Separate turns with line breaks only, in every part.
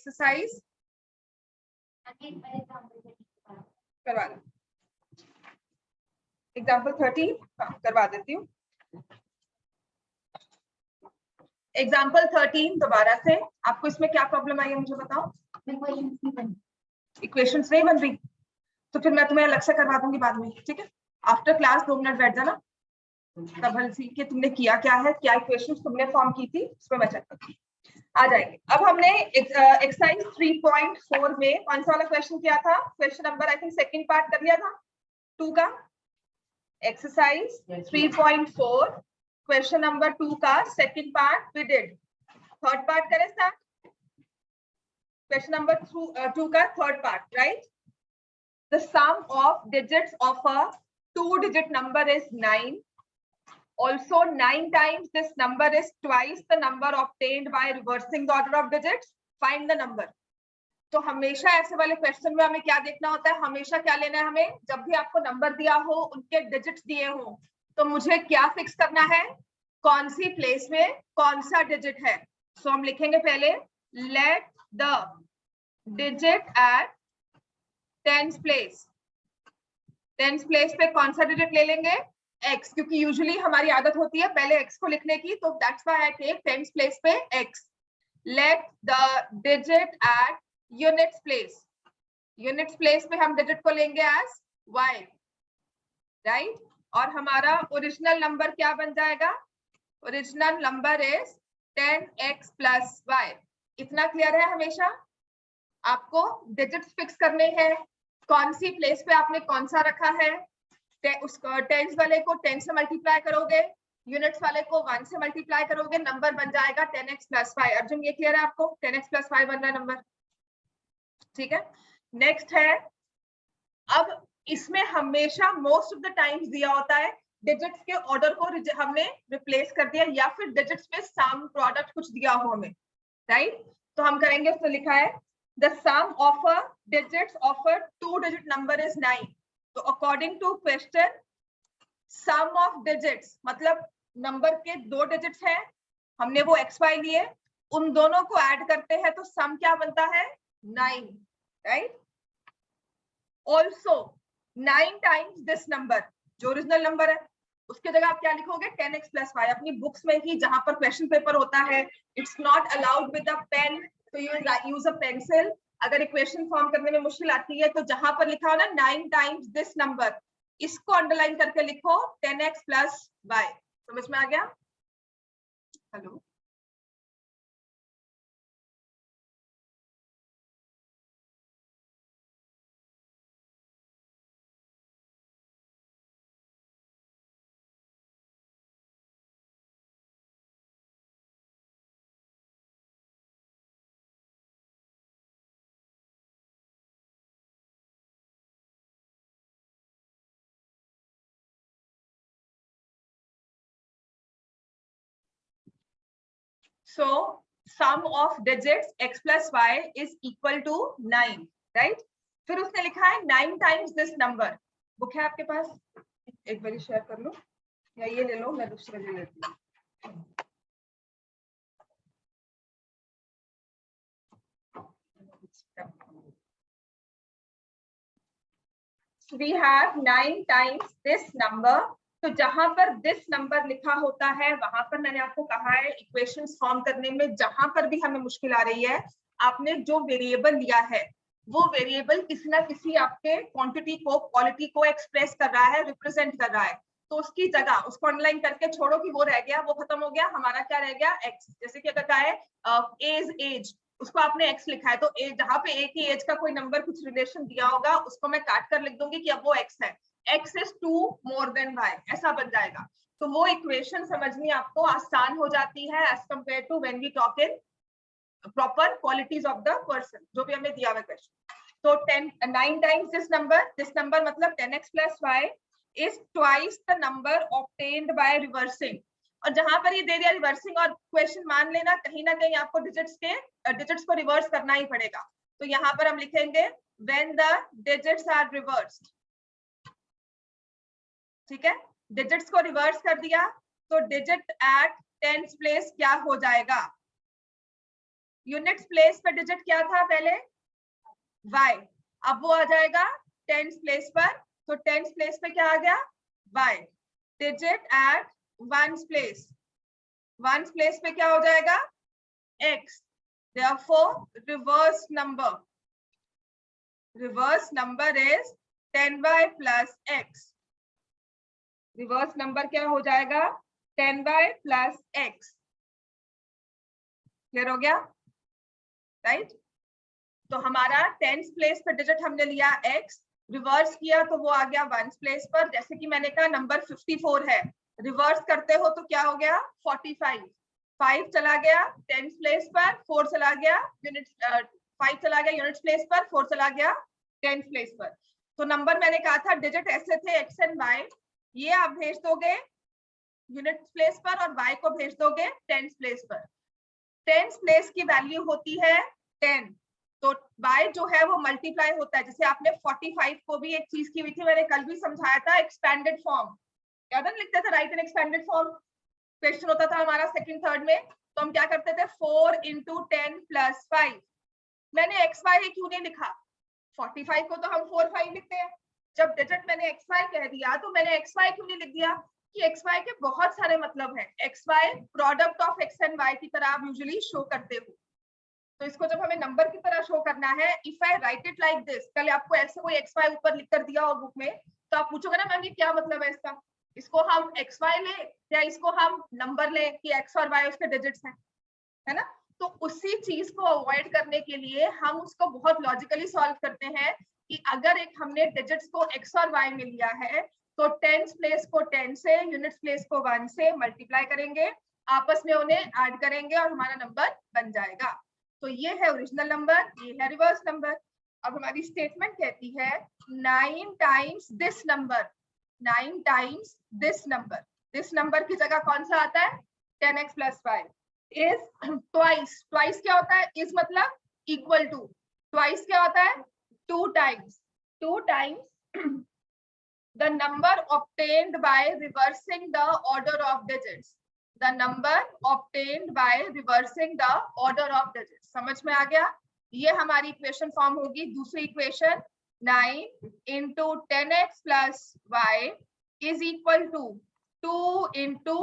Exercise करवा लो। Example 13 करवा देती हूँ। एग्जाम्पल 13 दोबारा से, आपको इसमें क्या प्रॉब्लम आई है मुझे बताओ। इक्वेशंस नहीं बन रही, तो फिर मैं तुम्हें अलग से करवा दूंगी बाद में, ठीक है। आफ्टर क्लास 2 मिनट बैठ जाना, तब हल सी के तुमने किया क्या है, क्या इक्वेशंस तुमने फॉर्म की थी, उस पर मैं चेक करती आ जाएंगे। अब हमने एक्सरसाइज 3.4 में कौन सा वाला क्वेश्चन किया था, question number I think second part कर लिया था 2 का। एक्सरसाइज 3.4 क्वेश्चन नंबर 2 का second part we did. Third part करें स्टार्ट, क्वेश्चन नंबर 2 का third part, right. The sum of digits of a 2-digit number is 9. Also 9 times this number is twice the number obtained by reversing the order of digits. Find the number. तो हमेशा ऐसे वाले question में हमें क्या देखना होता है, हमेशा क्या लेना है हमें, जब भी आपको नंबर दिया हो, उनके डिजिट्स दिए हो, तो मुझे क्या फिक्स करना है, कौन सी प्लेस में कौन सा डिजिट है। सो हम लिखेंगे पहले let the digit at tens place. Tens place पे कौन सा डिजिट ले लेंगे, x, क्योंकि यूजुअली हमारी आदत होती है पहले x को लिखने की, तो that's why I take tens place पे x। Let the digit at units place, units place पे हम डिजिट को लेंगे एज y, राइट। और हमारा ओरिजिनल नंबर क्या बन जाएगा, original number is 10x plus y। इतना क्लियर है, हमेशा आपको डिजिट्स फिक्स करने हैं, कौन सी प्लेस पे आपने कौन सा रखा है, उसको टेंस वाले को 10 से मल्टीप्लाई करोगे, यूनिट्स वाले को 1 से मल्टीप्लाई करोगे, नंबर बन जाएगा 10x प्लस 5। अर्जुन ये क्लियर है आपको, 10x प्लस 5 बन रहा है नंबर, ठीक है। नेक्स्ट है, अब इसमें हमेशा मोस्ट ऑफ द टाइम्स दिया होता है डिजिट्स के ऑर्डर को हमने रिप्लेस कर दिया, या फिर डिजिट्स में सम प्रोडक्ट कुछ दिया हो हमें, राइट। तो हम करेंगे, उसमें लिखा है the sum of a digits of a 2-digit number is 9. तो according to question sum of digits मतलब नंबर के 2 डिजिट्स हैं, हमने वो xy लिए, उन दोनों को ऐड करते हैं तो सम क्या बनता है 9, right. Also 9 times this number, जो ओरिजिनल नंबर है उसके जगह आप क्या लिखोगे 10x प्लस 5। अपनी बुक्स में ही जहां पर क्वेश्चन पेपर होता है, it's not allowed with a pen, तो यूज अ पेंसिल। अगर इक्वेशन फॉर्म करने में मुश्किल आती है तो जहां पर लिखा हो ना 9 टाइम्स दिस नंबर, इसको अंडरलाइन करके लिखो 10x प्लस y। समझ में आ गया? Hello, so sum of digits x plus y is equal to 9, right? फिर उसने लिखा है 9 times this number। बुक है आपके पास, एक बार शेयर कर लो, या ये ले लो, मैं दूसरे ले लेती हूँ। We have 9 times this number। तो जहां पर दिस नंबर लिखा होता है वहां पर मैंने आपको कहा है इक्वेशंस फॉर्म करने में जहां पर भी हमें मुश्किल आ रही है, आपने जो वेरिएबल लिया है वो वेरिएबल किसी ना किसी आपके क्वांटिटी को, क्वालिटी को एक्सप्रेस कर रहा है, रिप्रेजेंट कर रहा है, तो उसकी जगह उसको अंडरलाइन करके छोड़ो कि वो रह गया, वो खत्म हो गया, हमारा क्या रह गया x। जैसे कि अगर क्या है एज, उसको आपने x लिखा है, तो जहां पे a की एज का कोई नंबर कुछ रिलेशन दिया होगा उसको मैं काट कर लिख दूंगी कि अब वो x है, x is 2 more than y, ऐसा बन जाएगा। तो वो इक्वेशन समझनी आपको आसान हो जाती है as compare to when we talk in proper qualities of the person, जो भी हमने दिया हुआ क्वेश्चन। तो 9 टाइम्स दिस नंबर मतलब 10x plus y is twice the number obtained by reversing. और जहां पर ये दे दिया रिवर्सिंग और क्वेश्चन, मान लेना कहीं ना कहीं आपको डिजिट्स को रिवर्स करना ही पड़ेगा, तो यहाँ पर हम लिखेंगे when the digits are reversed, ठीक है। डिजिट्स को रिवर्स कर दिया तो डिजिट एट टेंस प्लेस क्या हो जाएगा, यूनिट्स प्लेस पे डिजिट क्या था पहले, y, अब वो आ जाएगा टेंस प्लेस पर, तो टेंस प्लेस पे क्या आ गया, y. Digit at ones place, ones place पे क्या हो जाएगा, x. Therefore reverse number is 10y plus x. Reverse number क्या हो जाएगा, 10y plus x. क्लियर हो गया, राइट? तो हमारा टेंस प्लेस पर डिजिट हमने लिया x, रिवर्स किया तो वो आ गया वंस प्लेस पर. जैसे कि मैंने कहा नंबर 54 है, रिवर्स करते हो तो क्या हो गया 45. 5 चला गया टेंस प्लेस पर, 4 चला गया यूनिट, 5 चला गया यूनिट्स प्लेस पर, 4 चला गया टेंस प्लेस पर. तो नंबर मैंने कहा था डिजिट ऐसे थे x एंड y, ये आप भेज दोगे यूनिट प्लेस पर और y को भेज दोगे टेंस प्लेस पर. टेंस प्लेस की वैल्यू होती है 10, तो y जो है वो मल्टीप्लाई होता है. जैसे आपने 45 को भी एक चीज की हुई थी, मैंने कल भी समझाया था, एक्सपेंडेड फॉर्म. याद है, लिखते थे राइट इन एक्सपेंडेड फॉर्म, क्वेश्चन होता था हमारा सेकंड थर्ड में. तो हम क्या करते थे 4 into 10 plus 5. मैंने xy क्यों नहीं लिखा, 45 को तो हम 4 5 लिखते हैं. जब डिजिट मैंने xy कह दिया तो मैंने xy क्यों नहीं लिख दिया कि xy के बहुत सारे मतलब है. xy product of x and y की तरह आप यूजुअली शो करते हो, तो इसको जब हमें नंबर की तरह शो करना है, if I right it like this, कल आपको ऐसे कोई xy ऊपर लिख कर दिया हो बुक में, तो आप पूछोगे ना मैम ये क्या मतलब है इसका, इसको हम xy ले या इसको हम नंबर ले कि x और y उसके डिजिट्स हैं, है ना. तो उसी चीज को अवॉइड करने के लिए हम उसको बहुत लॉजिकली सॉल्व करते हैं कि अगर एक हमने डिजिट्स को x और y में लिया है तो टेंस प्लेस को 10 से, यूनिट्स प्लेस को 1 से मल्टीप्लाई करेंगे, आपस में उन्हें ऐड करेंगे और हमारा नंबर बन जाएगा. तो ये है ओरिजिनल नंबर, ये है रिवर्स नंबर. अब हमारी स्टेटमेंट कहती है 9 times this number, 9 times this number. This number की जगह कौन सा आता है 10x plus 5 is twice. twice क्या होता है, is मतलब equal to. twice क्या होता है 2 times. 2 times the number obtained by reversing the order of digits. The number obtained by reversing the order of digits. समझ में आ गया. ये हमारी इक्वेशन फॉर्म होगी. दूसरी equation 9 into 10x plus y is equal to 2 into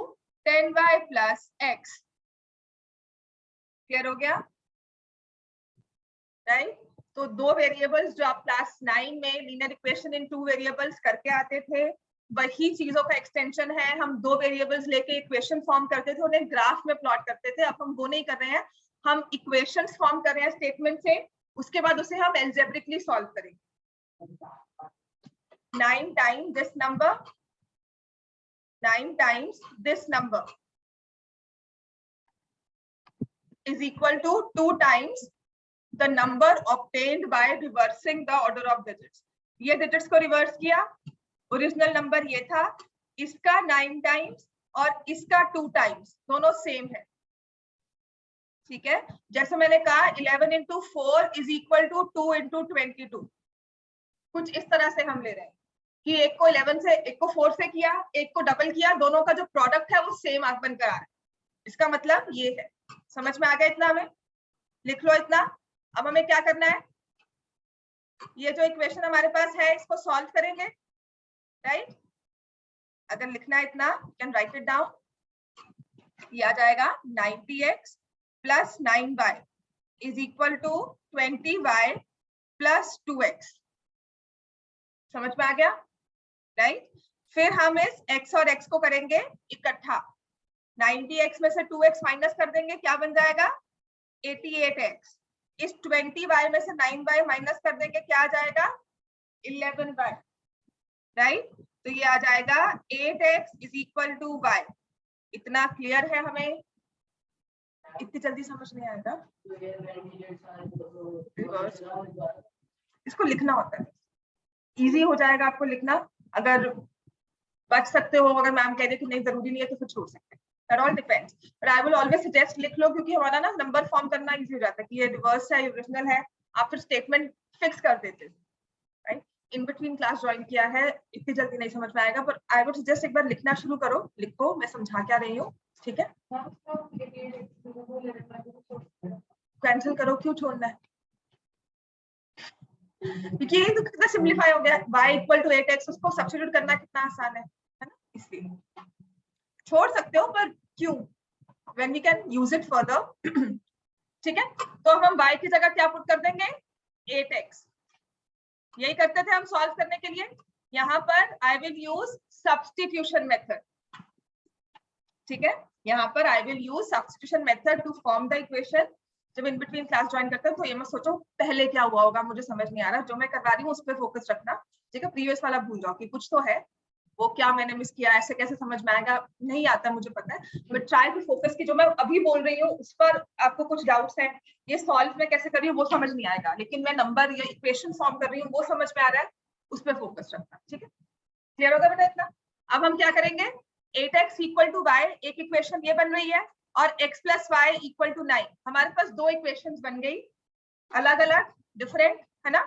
10y plus x. Clear हो गया, right? तो दो वेरिएबल्स जो आप क्लास 9 में लीनियर इक्वेशन इन 2 वेरिएबल्स करके आते थे, वही चीजों का एक्सटेंशन है. हम 2 वेरिएबल्स लेके इक्वेशन फॉर्म करते थे, उन्हें ग्राफ में प्लॉट करते थे. अब हम वो नहीं कर रहे हैं, हम इक्वेशंस फॉर्म कर रहे हैं स्टेटमेंट से, उसके बाद उसे हम एल्जेब्रिकली सॉल्व करेंगे. 9 times this number, 9 times this number is equal to 2 times the number obtained by reversing the order of digits. ये digits को reverse किया, ओरिजिनल नंबर ये था, इसका 9 टाइम्स और इसका 2 टाइम्स, दोनों सेम है. ठीक है, जैसे मैंने कहा 11 into 4 is equal to 2 into 22. कुछ इस तरह से हम ले रहे हैं कि एक को 11 से, एक को 4 से किया, एक को डबल किया, दोनों का जो प्रोडक्ट है वो सेम आंक बनकर आ रहा है. इसका मतलब ये है. समझ में आ गया इतना? हमें लिख लो इतना. अब हमें क्या करना है, ये जो इक्वेशन हमारे पास है इसको सॉल्व करेंगे, राइट? अगर लिखना है इतना, कैन राइट इट डाउन. ये आ जाएगा 90x plus 9y is equal to 20y plus 2x. समझ में आ गया, राइट? फिर हम इस x और x को करेंगे इकट्ठा. 90x में से 2x माइनस कर देंगे, क्या बन जाएगा 88x. इस 20y में से 9y माइनस कर देंगे, क्या आ जाएगा 11y, राइट? तो ये आ जाएगा 8x is equal to y. इतना क्लियर है? हमें इतनी जल्दी समझ नहीं आएगा, इसको लिखना होता है, इजी हो जाएगा आपको लिखना. अगर बच सकते हो, अगर मैम कह दे कि नहीं जरूरी नहीं है तो फिर छोड़ सकते हैं. That all depends. But I will always suggest लिख लो, क्योंकि हमारा ना नंबर फॉर्म करना इजी हो जाता है कि ये रिवर्स है, ओरिजिनल है, आप फिर स्टेटमेंट फिक्स कर देते हैं, right? In between class join किया है, इतनी जल्दी नहीं समझ में आएगा, पर आई वुड सजेस्ट एक बार लिखना शुरू करो, लिखो, मैं समझा क्या रही हूँ, ठीक है? कैंसिल करो, क्यों छोड़ना है, क्योंकि ये तो कितना सिंपलीफाई हो गया। y इक्वल टू 8x, उसको सब्स्टिट्यूट करना कितना आसान है ना, इसलिए छोड़ सकते हो, पर क्यों, when we can use it further। ठीक है, तो हम y की जगह क्या पुट कर देंगे, 8x। यही करते थे हम सॉल्व करने के लिए। यहाँ पर I will use substitution method. ठीक है, यहाँ पर I will use substitution method to form the equation. जब इन बिटवीन क्लास ज्वाइन करते हैं तो ये मत सोचो पहले क्या हुआ होगा, मुझे समझ नहीं आ रहा, जो मैं करवा रही हूँ उस पर फोकस रखना। ठीक है, प्रीवियस वाला भूल जाओ कि कुछ तो है, वो क्या मैंने मिस किया, ऐसे कैसे समझ में आएगा, नहीं आता मुझे पता है, बट ट्राई टू फोकस की जो मैं अभी बोल रही हूँ उस पर आपको कुछ डाउट्स हैं, ये सॉल्व में कैसे कर रही हूँ वो समझ नहीं आएगा, लेकिन मैं नंबर या इक्वेशन फॉर्म कर रही हूँ वो समझ में आ रहा है, उस पर फोकस रखना। ठीक है, क्लियर होगा बेटा इतना। अब हम क्या करेंगे, 8x इक्वल टू y, एक इक्वेशन ये बन रही है, और x plus y equal to 9। हमारे पास दो इक्वेशंस बन गई, अलग अलग डिफरेंट, है ना।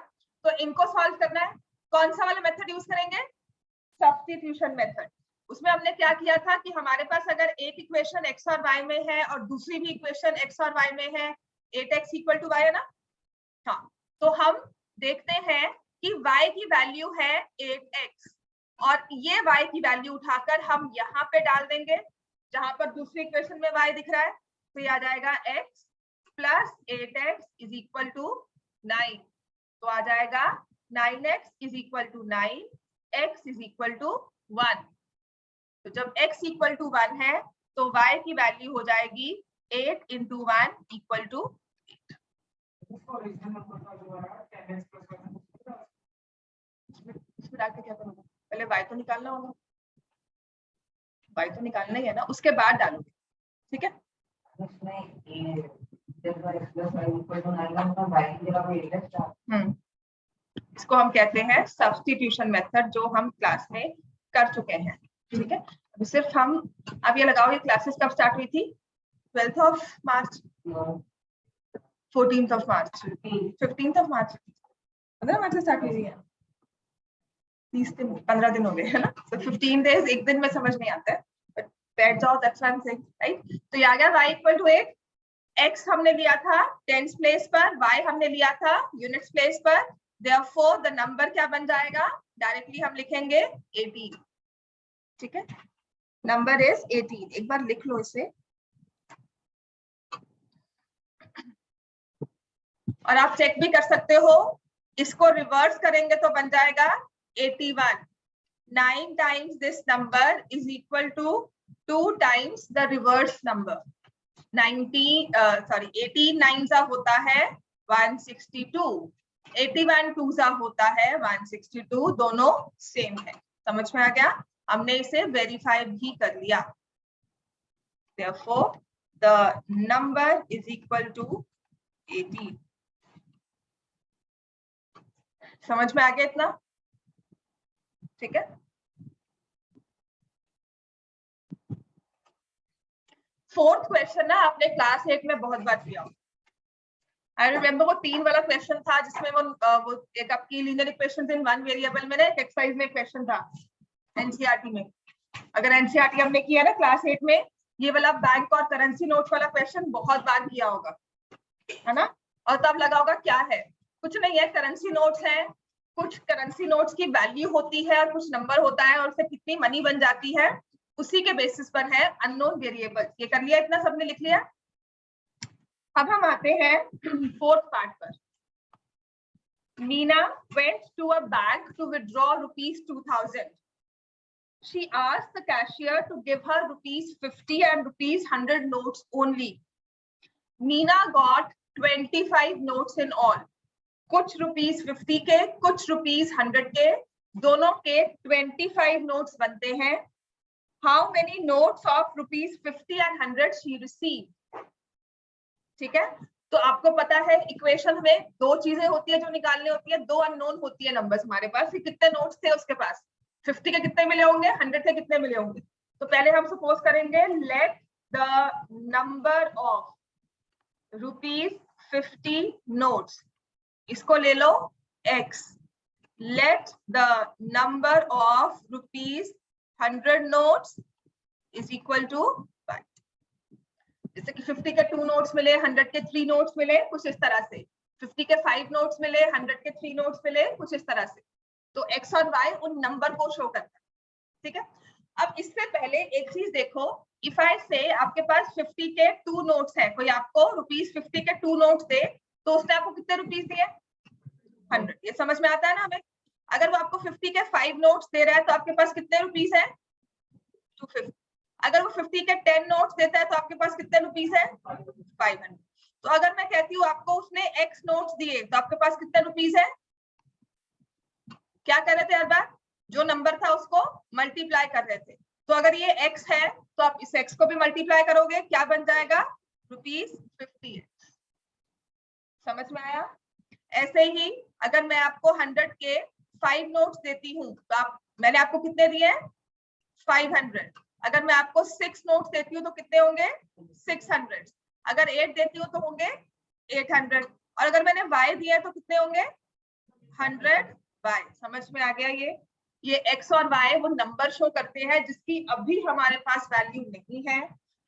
तो इनको सॉल्व करना है, कौन सा वाला मेथड यूज करेंगे, सब्स्टिट्यूशन मेथड। उसमें हमने क्या किया था कि हमारे पास अगर एक इक्वेशन x और y में है और दूसरी भी इक्वेशन x और y में है, 8x इक्वल टू y है ना। हाँ, तो हम देखते हैं कि y की वैल्यू है 8x, और ये y की वैल्यू उठाकर हम यहाँ पे डाल देंगे जहां पर दूसरी इक्वेशन में y दिख रहा है, तो ये आ जाएगा x plus 8x is equal to 9। तो आ जाएगा 9x is equal to 9, x is equal to 1। तो जब x इक्वल टू 1 है तो y की वैल्यू हो जाएगी 8 इंटू 1 इक्वल टू 8। इसमें डाल के क्या करोगे, पहले y तो निकालना होगा, y तो निकालना ही है ना, उसके बाद डालोगे। ठीक है, इसको हम कहते हैं सब्स्टिट्यूशन मेथड, जो हम क्लास में कर चुके हैं। ठीक है, अभी सिर्फ हम, अब ये लगाओ, ये क्लासेस कब स्टार्ट हुई थी, 12th of March, 14th of March, 15th of March, 15 मार्च से स्टार्ट हुई है, 30 दिन 15 दिन हो गए, है ना। तो 15 डेज, एक दिन में समझ नहीं आता है, बट बैठ जाओ, that's why I am saying, right. तो ये आ गया y इक्वल टू 8, x हमने लिया था टेंस प्लेस पर, y हमने लिया था यूनिट्स प्लेस पर, therefore the नंबर क्या बन जाएगा, डायरेक्टली हम लिखेंगे 18। ठीक है, नंबर इज 18, एक बार लिख लो इसे, और आप चेक भी कर सकते हो, इसको रिवर्स करेंगे तो बन जाएगा 81। 9 times this number is equal to 2 times the reverse number. 18 9 होता है 162, 81 2 होता है 162, दोनों सेम है। समझ में आ गया, हमने इसे वेरीफाई भी कर लिया। Therefore, the number is equal to 18। समझ में आ गया इतना, ठीक है। फोर्थ क्वेश्चन ना आपने क्लास 8 में बहुत बार किया। आई रिमेम्बर वो 3 वाला क्वेश्चन था जिसमें वो एक आपकी linear equations in one variable में ना एक एक्सरसाइज में क्वेश्चन था एनसीईआरटी में। अगर एनसीईआरटी हमने किया ना क्लास 8 में, ये वाला बैंक और करेंसी नोट वाला क्वेश्चन बहुत बार किया होगा, है ना। और तब लगा होगा क्या है, कुछ नहीं है, करेंसी नोट्स हैं, कुछ करेंसी नोट्स की वैल्यू होती है और कुछ नंबर होता है, और उससे कितनी मनी बन जाती है उसी के बेसिस पर है अननोन वेरिएबल। ये कर लिया, इतना सबने लिख लिया। अब हम आते हैं फोर्थ पार्ट पर। Meena went to a bank to withdraw ₹2000. She asked the cashier to give her ₹50 and ₹100 notes only. Meena got 25 notes in all. कुछ ₹50 के, कुछ ₹100 के, दोनों के 25 नोट्स बनते हैं। How many notes of ₹50 and 100 she received? ठीक है, तो आपको पता है इक्वेशन में दो चीजें होती है जो निकालनी होती है, दो अननोन होती है नंबर्स हमारे पास। कितने नोट्स थे उसके पास, 50 के कितने मिले होंगे, 100 के कितने मिले होंगे। तो पहले हम सपोज करेंगे let the number of ₹50 notes, इसको ले लो x, let the number of ₹100 notes is equal to 5। जैसे कि 50 के 2 नोट्स मिले, 100 के 3 नोट्स मिले, कुछ इस तरह से। 50 के 5 नोट्स मिले, 100 के 3 नोट्स मिले, कुछ इस तरह से। तो x और y उन नंबर को शो करता है, ठीक है। अब इससे पहले एक चीज देखो, इफ आई से आपके पास 50 के 2 नोट्स है, कोई आपको ₹50 के 2 नोट्स दे, तो उसने आपको कितने रुपीस दिए? 100। ये समझ में आता है ना हमें? अगर वो आपको 50 के 5 नोट्स दे रहा है तो आपके पास कितने रुपीस है? 250। अगर वो 50 के 10 नोट्स देता है तो आपके पास कितने रुपीस है? 500। तो अगर मैं कहती हूँ आपको उसने x नोट्स दिए तो आपके पास कितने रुपीस है? क्या कर रहे थे हर बार? जो नंबर था उसको मल्टीप्लाई कर रहे थे। तो अगर ये x है तो आप इस x को भी मल्टीप्लाई करोगे, क्या बन जाएगा? ₹50। समझ में आया? ऐसे ही अगर मैं आपको 100 के 5 नोट्स देती हूँ तो मैंने आपको कितने दिए? 500। अगर मैं आपको 6 नोट्स देती हूँ तो कितने होंगे? 600। अगर 8 देती हूँ तो होंगे 800। और अगर मैंने y दिया तो कितने होंगे? 100y। समझ में आ गया? ये x और y वो नंबर शो करते हैं जिसकी अभी हमारे पास वैल्यू नहीं है।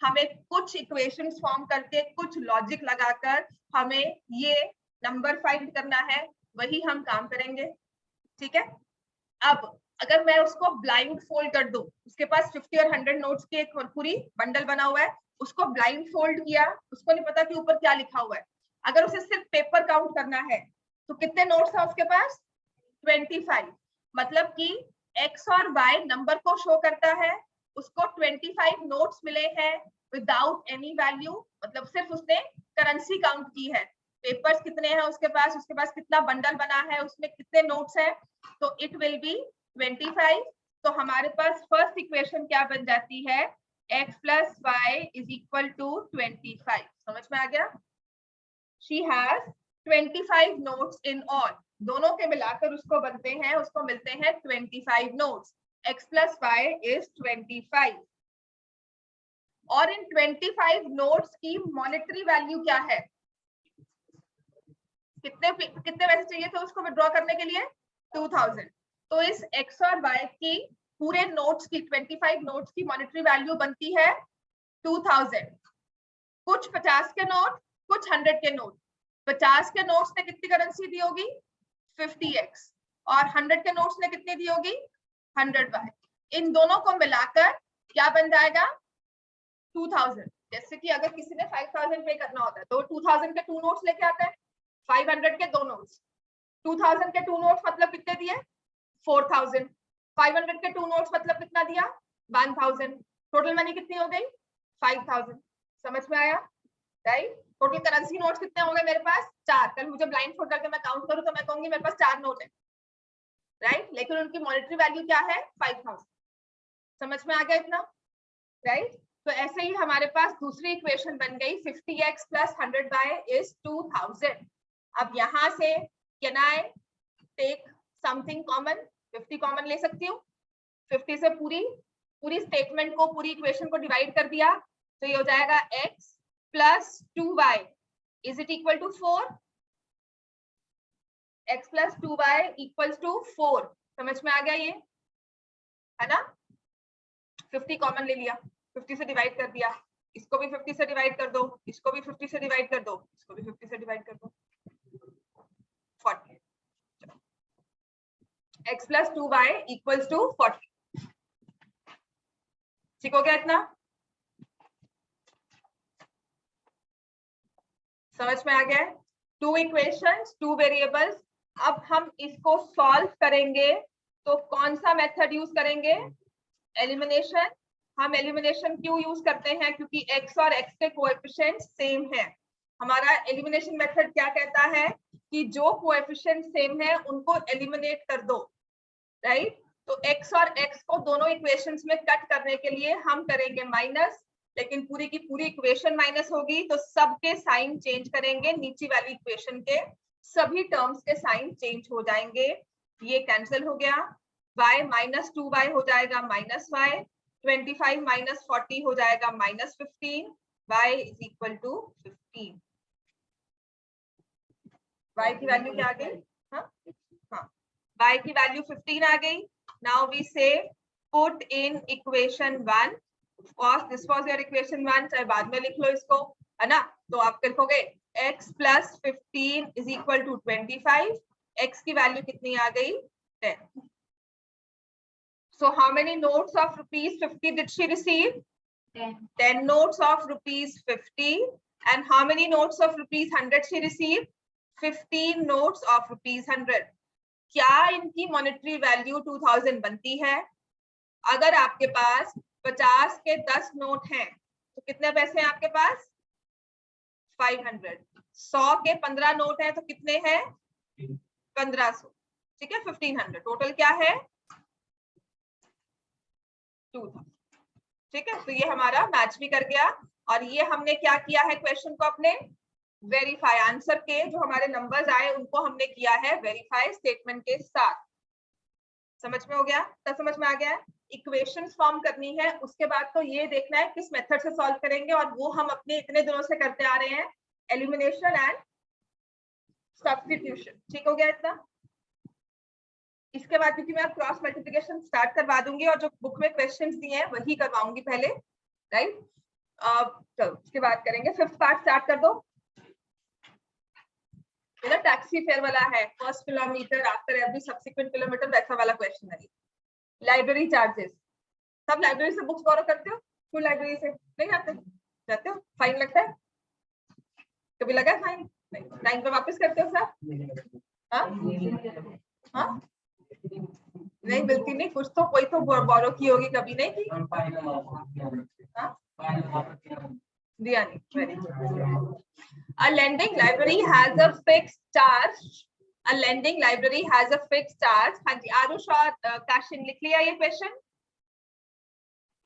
हमें कुछ इक्वेशंस फॉर्म करके, कुछ लॉजिक लगाकर हमें ये नंबर फाइंड करना है, वही हम काम करेंगे, ठीक है। अब अगर मैं उसको ब्लाइंड फोल्ड कर दूं, उसके पास 50 और 100 नोट्स की एक पूरी बंडल बना हुआ है, उसको ब्लाइंड फोल्ड किया, उसको नहीं पता कि ऊपर क्या लिखा हुआ है। अगर उसे सिर्फ पेपर काउंट करना है तो कितने नोट्स है उसके पास? 25। मतलब कि x और y नंबर को शो करता है, उसको 25 नोट्स मिले हैं विदाउट एनी वैल्यू, मतलब सिर्फ उसने करेंसी काउंट की है। पेपर्स कितने हैं उसके पास कितना बंडल बना है, उसमें कितने नोट्स है, तो इट विल बी 25। तो हमारे पास फर्स्ट इक्वेशन क्या बन जाती है? x plus y is equal to 25। समझ में आ गया? She has 25 notes in all। दोनों के मिलाकर उसको बनते हैं, उसको मिलते हैं 25 notes. x plus y is 25। और इन 25 नोट्स की मॉनेटरी वैल्यू क्या है? कितने पैसे चाहिए थे उसको विड्रॉ करने के लिए? 2000। तो इस x और y की पूरे नोट्स की 25 नोट्स की मॉनेटरी वैल्यू बनती है 2000। कुछ 50 के नोट, कुछ 100 के नोट। 50 के नोट्स ने कितनी करेंसी दी होगी? 50x। और 100 के नोट्स ने कितनी दी होगी? 100y। इन दोनों को मिलाकर क्या बन जाएगा? 2000। जैसे कि अगर किसी ने 5000 पे करना होता है तो 2000 के 2 नोट्स लेके आता है, 500 के 2 नोट्स। 2000 के 2 नोट्स मतलब कितने दिए? 4000। 500 के 2 नोट्स मतलब कितना दिया? 1000। टोटल मनी कितनी हो गई? 5000। समझ में आया? राइट। टोटल करेंसी नोट्स कितने होंगे मेरे पास? 4। कल मुझे ब्लाइंड फोल्ड करके मैं काउंट करूं तो मैं कहूंगी मेरे पास 4 नोट है, राइट। लेकिन उनकी मॉनेटरी वैल्यू क्या है? 5000। समझ में आ गया इतना? राइट। तो ऐसे ही हमारे पास दूसरी इक्वेशन बन गई 50x plus 100y is 2000। अब यहां से can I take something common? 50 common ले सकती हूँ। 50 से पूरी स्टेटमेंट को, पूरी इक्वेशन को डिवाइड कर दिया तो ये हो जाएगा x plus 2y is it equal to 4? x plus 2y equals to 4। समझ में आ गया? ये है ना? 50 कॉमन ले लिया, 50 से डिवाइड कर दिया, इसको भी 50 से डिवाइड कर दो, इसको भी 50 से डिवाइड कर दो, इसको भी 50 से डिवाइड कर दो, 40। x plus 2y equals to 40। ठीक हो गया इतना? समझ में आ गया? 2 इक्वेशंस, 2 वेरिएबल्स। अब हम इसको सॉल्व करेंगे तो कौन सा मेथड यूज करेंगे? एलिमिनेशन। हम एलिमिनेशन क्यों यूज करते हैं? क्योंकि x और x के कोएफिशिएंट सेम है। हमारा एलिमिनेशन मेथड क्या कहता है कि जो कोएफिशिएंट सेम है उनको एलिमिनेट कर दो, राइट। तो x और x को दोनों इक्वेशंस में कट करने के लिए हम करेंगे माइनस, लेकिन पूरी की पूरी इक्वेशन माइनस होगी तो सबके साइन चेंज करेंगे, नीचे वाली इक्वेशन के सभी टर्म्स के साइन चेंज हो जाएंगे। ये कैंसिल हो गया, y माइनस 2y हो जाएगा माइनस y, 25 माइनस 40 हो जाएगा minus 15, y is equal to 15। y की वैल्यू क्या आ गई? हाँ, y की वैल्यू 15 आ गई। नाउ वी से put in equation 1 Of course, this was your equation 1, चाहे बाद में लिख लो इसको, है ना? तो आप लिखोगे x plus 15 is equal to 25. x की वैल्यू कितनी आ गई? 10. So how many notes of rupees 50 did she receive? 10. 10 notes of rupees 50. And how many notes of rupees 100 she received? 15 notes of rupees 100. क्या इनकी मॉनेटरी वैल्यू 2000 बनती है? अगर आपके पास 50 के 10 नोट हैं तो कितने पैसे हैं आपके पास? 500. 100 के 15 नोट हैं तो कितने हैं? 1500. ठीक है, 1500. टोटल क्या है? 2000. ठीक है, तो ये हमारा मैच भी कर गया। और ये हमने क्या किया है, क्वेश्चन को अपने वेरीफाई, आंसर के जो हमारे नंबर्स आए उनको हमने किया है वेरीफाई स्टेटमेंट के साथ। समझ में हो गया? तब समझ में आ गया? इक्वेशंस फॉर्म करनी है, उसके बाद तो ये देखना है किस मेथड से सॉल्व करेंगे, और वो हम अपने इतने दिनों से करते आ रहे हैं, एलिमिनेशन एंड सब्स्टिट्यूशन। ठीक हो गया इतना? इसके बाद क्योंकि मैं क्रॉस मल्टीप्लिकेशन स्टार्ट करवा दूंगी और जो बुक में क्वेश्चंस दिए हैं वही करवाऊंगी पहले, राइट? चलो उसके बाद करेंगे। 5th पार्ट स्टार्ट कर दो। मेरा टैक्सी फेयर वाला है, first kilometre after every subsequent kilometre, वैसा वाला क्वेश्चन है। लाइब्रेरी चार्जेस, सब लाइब्रेरी से बुक्स बोरो करते हो? स्कूल लाइब्रेरी से नहीं आते? जाते हो? फाइन लगता है? कभी लगा फाइन? नहीं। टाइम पे वापस करते हो सर? हाँ हाँ, नहीं मिलती नहीं, कुछ तो कोई तो बोरो की होगी, कभी नहीं की? हाँ दिया नहीं। Very good. A lending library has a fixed charge. A lending library has a fixed charge. हाँ जी, आरुष और काशिन लिख लिया ये क्वेश्चन?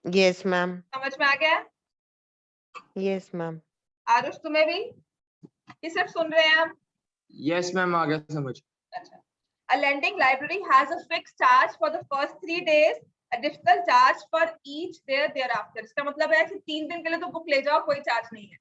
Yes ma'am.
समझ में आ गया?
Yes ma'am.
आरुष तुम्हें भी? ये सिर्फ सुन रहे हैं आप?
यस मैम, आ गया समझ।
अच्छा। A lending library has a fixed charge for the first 3 days, additional charge for each day thereafter. इसका मतलब है कि 3 दिन के लिए तो बुक ले जाओ, कोई चार्ज नहीं है।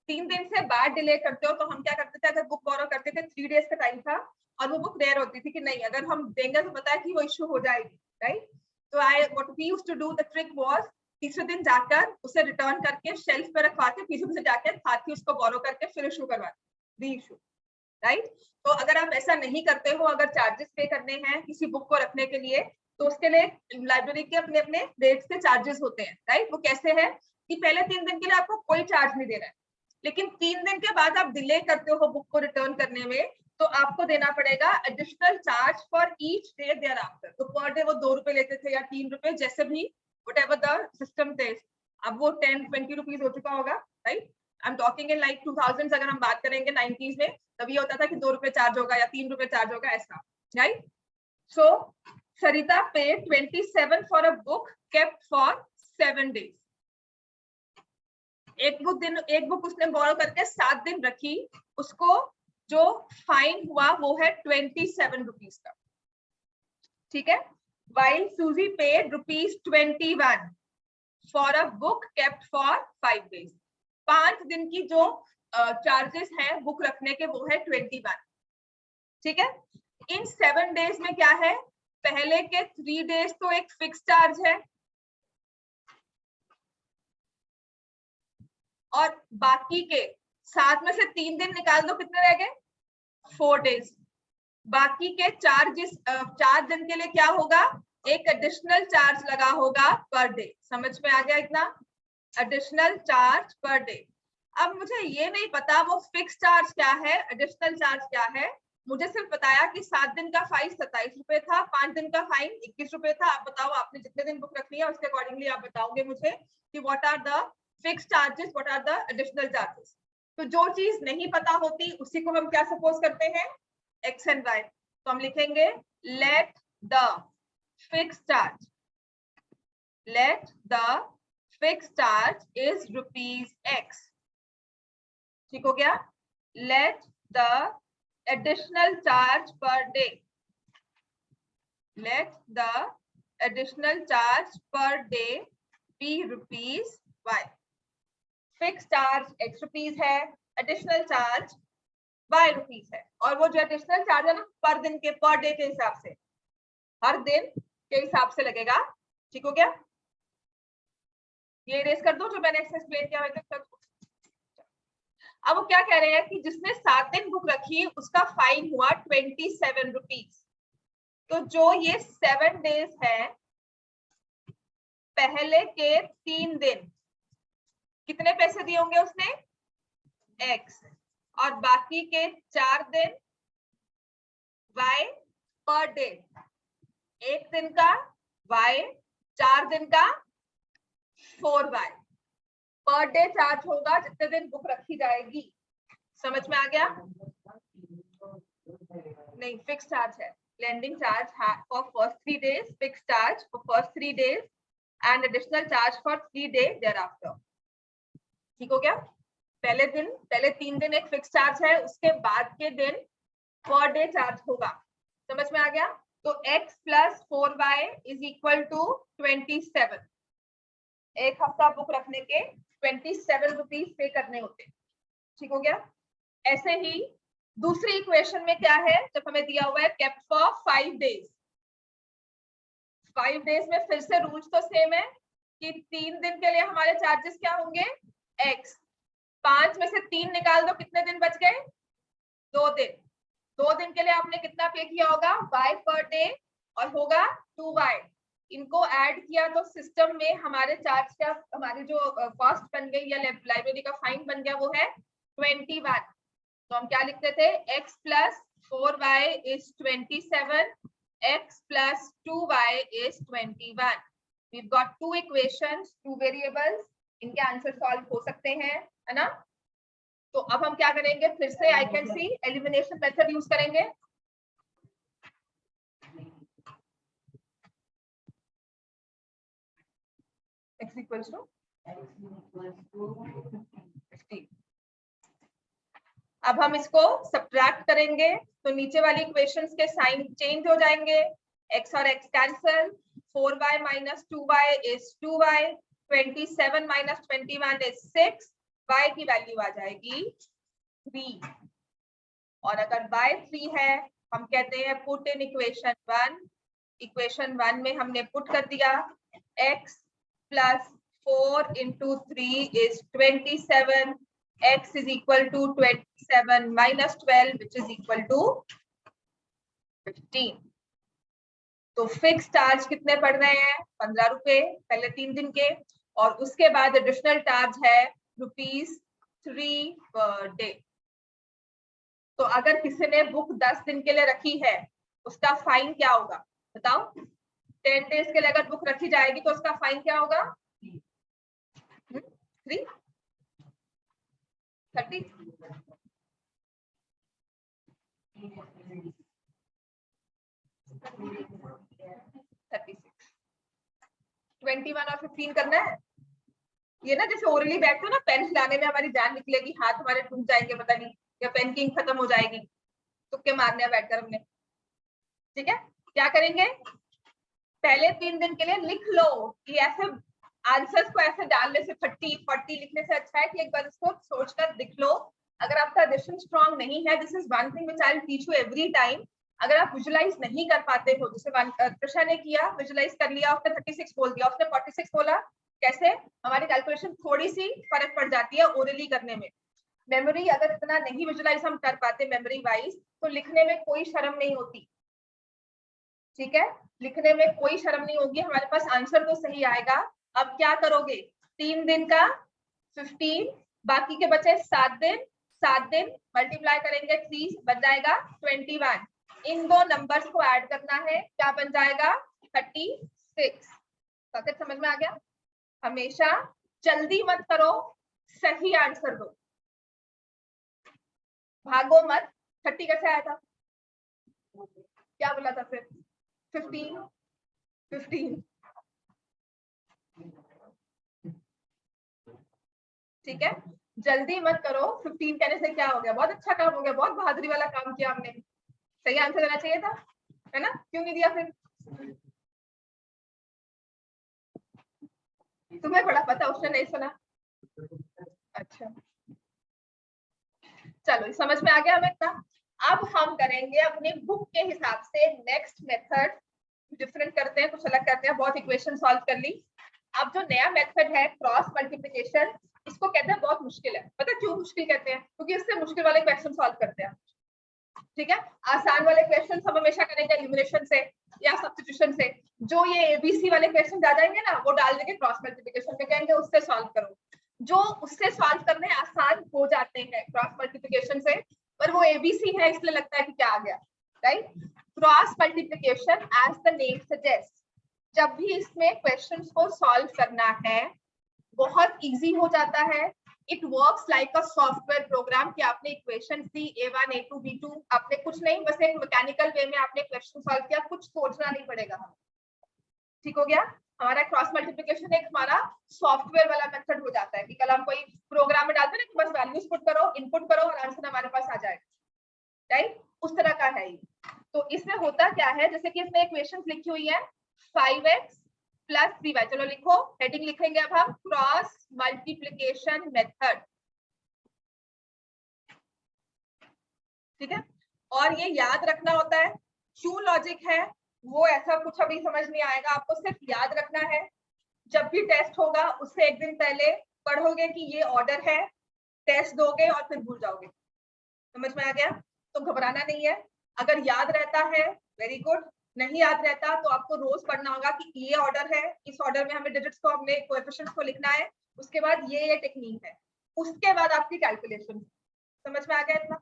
3 दिन से बाद डिले करते हो तो हम क्या करते थे, अगर बुक बोरो करते थे 3 डेज का टाइम था और वो बुक रेयर होती थी कि नहीं, अगर हम देंगे तो पता है कि वो इश्यू हो जाएगी, राइट? तो what we used to do, the trick was, तीसरे दिन जाकर उसे रिटर्न करके शेल्फ पे रखवा के पीछे से जाकर साथ ही उसको बोरो करके फिर इशू करवाते, री इशू, राइट? तो अगर आप ऐसा नहीं करते हो, अगर चार्जेस पे करने हैं किसी बुक को रखने के लिए, तो उसके लिए लाइब्रेरी के अपने अपने रेट से चार्जेस होते हैं, राइट? वो कैसे है कि पहले 3 दिन के लिए आपको कोई चार्ज नहीं देना है, लेकिन 3 दिन के बाद आप डिले करते हो बुक को रिटर्न करने में, तो आपको देना पड़ेगा additional charge for each day thereafter. तो पर डे वो 2 रुपए लेते थे या 3 रुपए, जैसे भी व्हाटएवर द सिस्टम थे। अब वो 10-20 रुपीज हो चुका होगा, right? I am talking in like 2000s, अगर हम बात करेंगे 90s में, तब ये होता था कि 2 रुपए चार्ज होगा या 3 रुपए चार्ज होगा, ऐसा, right? So Sarita paid 27 for a book kept for 7 days। एक बुक उसने बोरो करके 7 दिन रखी, उसको जो फाइन हुआ वो है 27 रुपीज का, ठीक है? While Susie paid ₹21 for a book kept for 5 days। 5 दिन की जो चार्जेस हैं बुक रखने के वो है 21, ठीक है? इन 7 डेज में क्या है, पहले के 3 डेज तो एक फिक्स चार्ज है और बाकी के 7 में से 3 दिन निकाल दो, कितने रह गए? 4 डेज। बाकी के 4 दिन के लिए क्या होगा, एक एडिशनल चार्ज लगा होगा पर डे। समझ में आ गया इतना? Additional charge per day. अब मुझे ये नहीं पता वो फिक्स चार्ज क्या है, एडिशनल चार्ज क्या है। मुझे सिर्फ बताया कि 7 दिन का फाइन 27 रुपए था, 5 दिन का फाइन 21 रुपए था। आप बताओ, आपने जितने दिन बुक रखनी है उसके अकॉर्डिंगली आप बताओगे मुझे कि what are the fix charges, what are the additional charges. तो जो चीज नहीं पता होती उसी को हम क्या सपोज करते हैं, एक्स एंड वाई। तो हम लिखेंगे let the fix charge, let the fix charge is ₹X। ठीक हो गया? Let the additional charge per day, let the additional charge per day be ₹Y। Fix charge ₹X है, additional charge ₹Y है। और वो जो एडिशनल चार्ज है ना, पर दिन के, पर डे के हिसाब से, हर दिन के हिसाब से लगेगा। ठीक हो गया? ये इरेज कर दो जो मैंने एक्सप्लेन किया वैसे कर दो। अब वो क्या कह रहे हैं कि जिसने 7 दिन बुक रखी उसका फाइन हुआ 27 रुपीज। तो जो ये 7 डेज है, पहले के 3 दिन कितने पैसे दिए होंगे उसने? x, और बाकी के 4 दिन y पर डे। एक दिन का y, 4 दिन का 4y पर डे चार्ज होगा जितने दिन बुक रखी जाएगी। समझ में आ गया? नहीं, फिक्स चार्ज है। lending charge for first 3 days, fixed charge for first 3 days and additional charge for 3 days thereafter। ठीक हो गया? पहले 3 दिन एक फिक्स चार्ज है, उसके बाद के दिन पर डे चार्ज होगा। समझ में आ गया? तो x plus 4y is equal to 27। एक हफ्ता बुक रखने के 27 रुपीज पे करने होते। ठीक हो गया? ऐसे ही दूसरी इक्वेशन में क्या है, जब हमें दिया हुआ है केप्ट फॉर 5 डेज। 5 डेज में फिर से रूल्स तो सेम है कि 3 दिन के लिए हमारे चार्जेस क्या होंगे? x। 5 में से 3 निकाल दो, कितने दिन बच गए? 2 दिन। 2 दिन के लिए आपने कितना पे किया होगा? y पर डे, और होगा 2y। इनको ऐड किया तो सिस्टम में हमारे चार्ज का, हमारी जो कॉस्ट बन गई या लाइब्रेरी का फाइन बन गया वो है 21। तो हम क्या लिखते थे? x plus 4y is 27, x plus 2y is 21। We've got 2 equations, 2 variables, इनके आंसर सॉल्व हो सकते हैं, है ना? तो अब हम क्या करेंगे? फिर से I can see elimination method use करेंगे। x equals to 50। अब हम इसको सब्ट्रैक्ट करेंगे तो नीचे वाली इक्वेशंस के साइन चेंज हो जाएंगे। x और x cancel, 4y minus 2y is 2y, 27 minus 21 is 6, y की वैल्यू आ जाएगी 3। और अगर y 3 है, हम कहते हैं पुट इन इक्वेशन 1। इक्वेशन 1 में हमने पुट कर दिया x plus 4 into 3 is 27, x is equal to 27 minus 12 which is equal to 15। तो फिक्स चार्ज कितने पड़ रहे हैं? 15 रुपए पहले 3 दिन के, और उसके बाद एडिशनल चार्ज है ₹3 पर डे। तो अगर किसी ने बुक 10 दिन के लिए रखी है, उसका फाइन क्या होगा बताओ? 10 डेज के लिए अगर बुक रखी जाएगी तो उसका फाइन क्या होगा? 3 30 36 21 और 15 करना है। ये ना जैसे ओरली बैठते हो ना, पेन हिलाने में हमारी जान निकलेगी, हाथ हमारे टूट जाएंगे पता नहीं, या पेन की इंक खत्म हो जाएगी, तुक्के मारने बैठकर हमने। ठीक है, क्या करेंगे? पहले 3 दिन के लिए लिख लो कि ऐसे आंसर्स को ऐसे डालने से 30 40 लिखने से अच्छा है कि एक बार इसको सोचकर लिख लो। अगर आपका एडिशन स्ट्रांग नहीं है, this is one thing which I will teach you every time. अगर आप विजुलाइज नहीं कर पाते हो, जैसे कृष्णा ने किया, विजुलाइज कर लिया, उसने 36 बोल दिया, उसने 46 बोला, कैसे? हमारी कैलकुलेशन थोड़ी सी फर्क पड़ जाती है ओरली करने में। मेमोरी अगर इतना नहीं विजुलाइज हम कर पाते मेमोरी वाइज, तो लिखने में कोई शर्म नहीं होती। ठीक है, लिखने में कोई शर्म नहीं होगी, हमारे पास आंसर तो सही आएगा। अब क्या करोगे? 3 दिन का 15, बाकी के बचे 7 दिन। 7 दिन मल्टीप्लाई करेंगे 3, बन जाएगा 21। इन दो नंबर्स को ऐड करना है, क्या बन जाएगा? 36। सॉकेट समझ में आ गया? हमेशा जल्दी मत करो, सही आंसर दो, भागो मत। 30 कैसे आया था? क्या बोला था फिर? 15। ठीक है, जल्दी मत करो। 15 कहने से क्या हो गया? बहुत अच्छा काम हो गया, बहुत बहादुरी वाला काम किया हमने। सही आंसर देना चाहिए था, है ना? क्यों नहीं दिया फिर? तुम्हें बड़ा पता, उसने नहीं सुना। अच्छा, चलो समझ में आ गया हमें इतना। अब हम करेंगे अपनी बुक के हिसाब से नेक्स्ट मेथड, डिफरेंट करते हैं, कुछ अलग करते हैं। बहुत इक्वेशन सॉल्व कर ली, अब जो नया मेथड है क्रॉस मल्टीप्लिकेशन, इसको कहते हैं बहुत मुश्किल है। पता क्यों मुश्किल कहते हैं? क्योंकि इससे मुश्किल वाले क्वेश्चन सॉल्व करते हैं। ठीक है, आसान वाले क्वेश्चन हम हमेशा करेंगे एलिमिनेशन से या सब्स्टिट्यूशन से। जो ये एबीसी वाले क्वेश्चन आ जाएंगे ना, वो डाल देंगे क्रॉस मल्टीप्लिकेशन में, कहेंगे उससे सॉल्व करो। जो उससे सॉल्व करने आसान हो जाते हैं क्रॉस मल्टीप्लिकेशन से, पर वो एबीसी है इसलिए लगता है कि क्या आ गया, right. Cross multiplication as the name suggest, जब भी इसमें क्वेश्चंस को सॉल्व करना है बहुत इजी हो जाता है। It works like a software program कि आपने इक्वेशन दी A1 A2 B2, आपने कुछ नहीं, बस एक मैकेनिकल वे में आपने क्वेश्चन सॉल्व किया, कुछ सोचना नहीं पड़ेगा हमें। ठीक हो गया, हमारा क्रॉस मल्टीप्लिकेशन एक हमारा सॉफ्टवेयर वाला मेथड हो जाता है कि कल हम कोई प्रोग्राम में डालते हैं ना कि बस वैल्यूज पुट करो, इनपुट करो और आंसर हमारे पास आ जाएगा, राइट। उस तरह का है ये। तो इसमें होता क्या है, जैसे कि इसमें इक्वेशंस लिखी हुई है 5x प्लस 3y, चलो लिखो, हेडिंग लिखेंगे अब हम क्रॉस मल्टीप्लिकेशन मेथड। ठीक है, और ये याद रखना होता है क्यों लॉजिक है वो ऐसा कुछ अभी समझ नहीं आएगा, आपको सिर्फ याद रखना है। जब भी टेस्ट होगा उससे एक दिन पहले पढ़ोगे कि ये ऑर्डर है, टेस्ट दोगे और फिर भूल जाओगे। समझ में आ गया? तो घबराना नहीं है। अगर याद रहता है वेरी गुड, नहीं याद रहता तो आपको रोज पढ़ना होगा कि ये ऑर्डर है, इस ऑर्डर में हमें डिजिट्स को, अपने कोएफिशिएंट्स को लिखना है, उसके बाद ये टेक्निक है, उसके बाद आपकी कैलकुलेशन। समझ में आ गया इतना,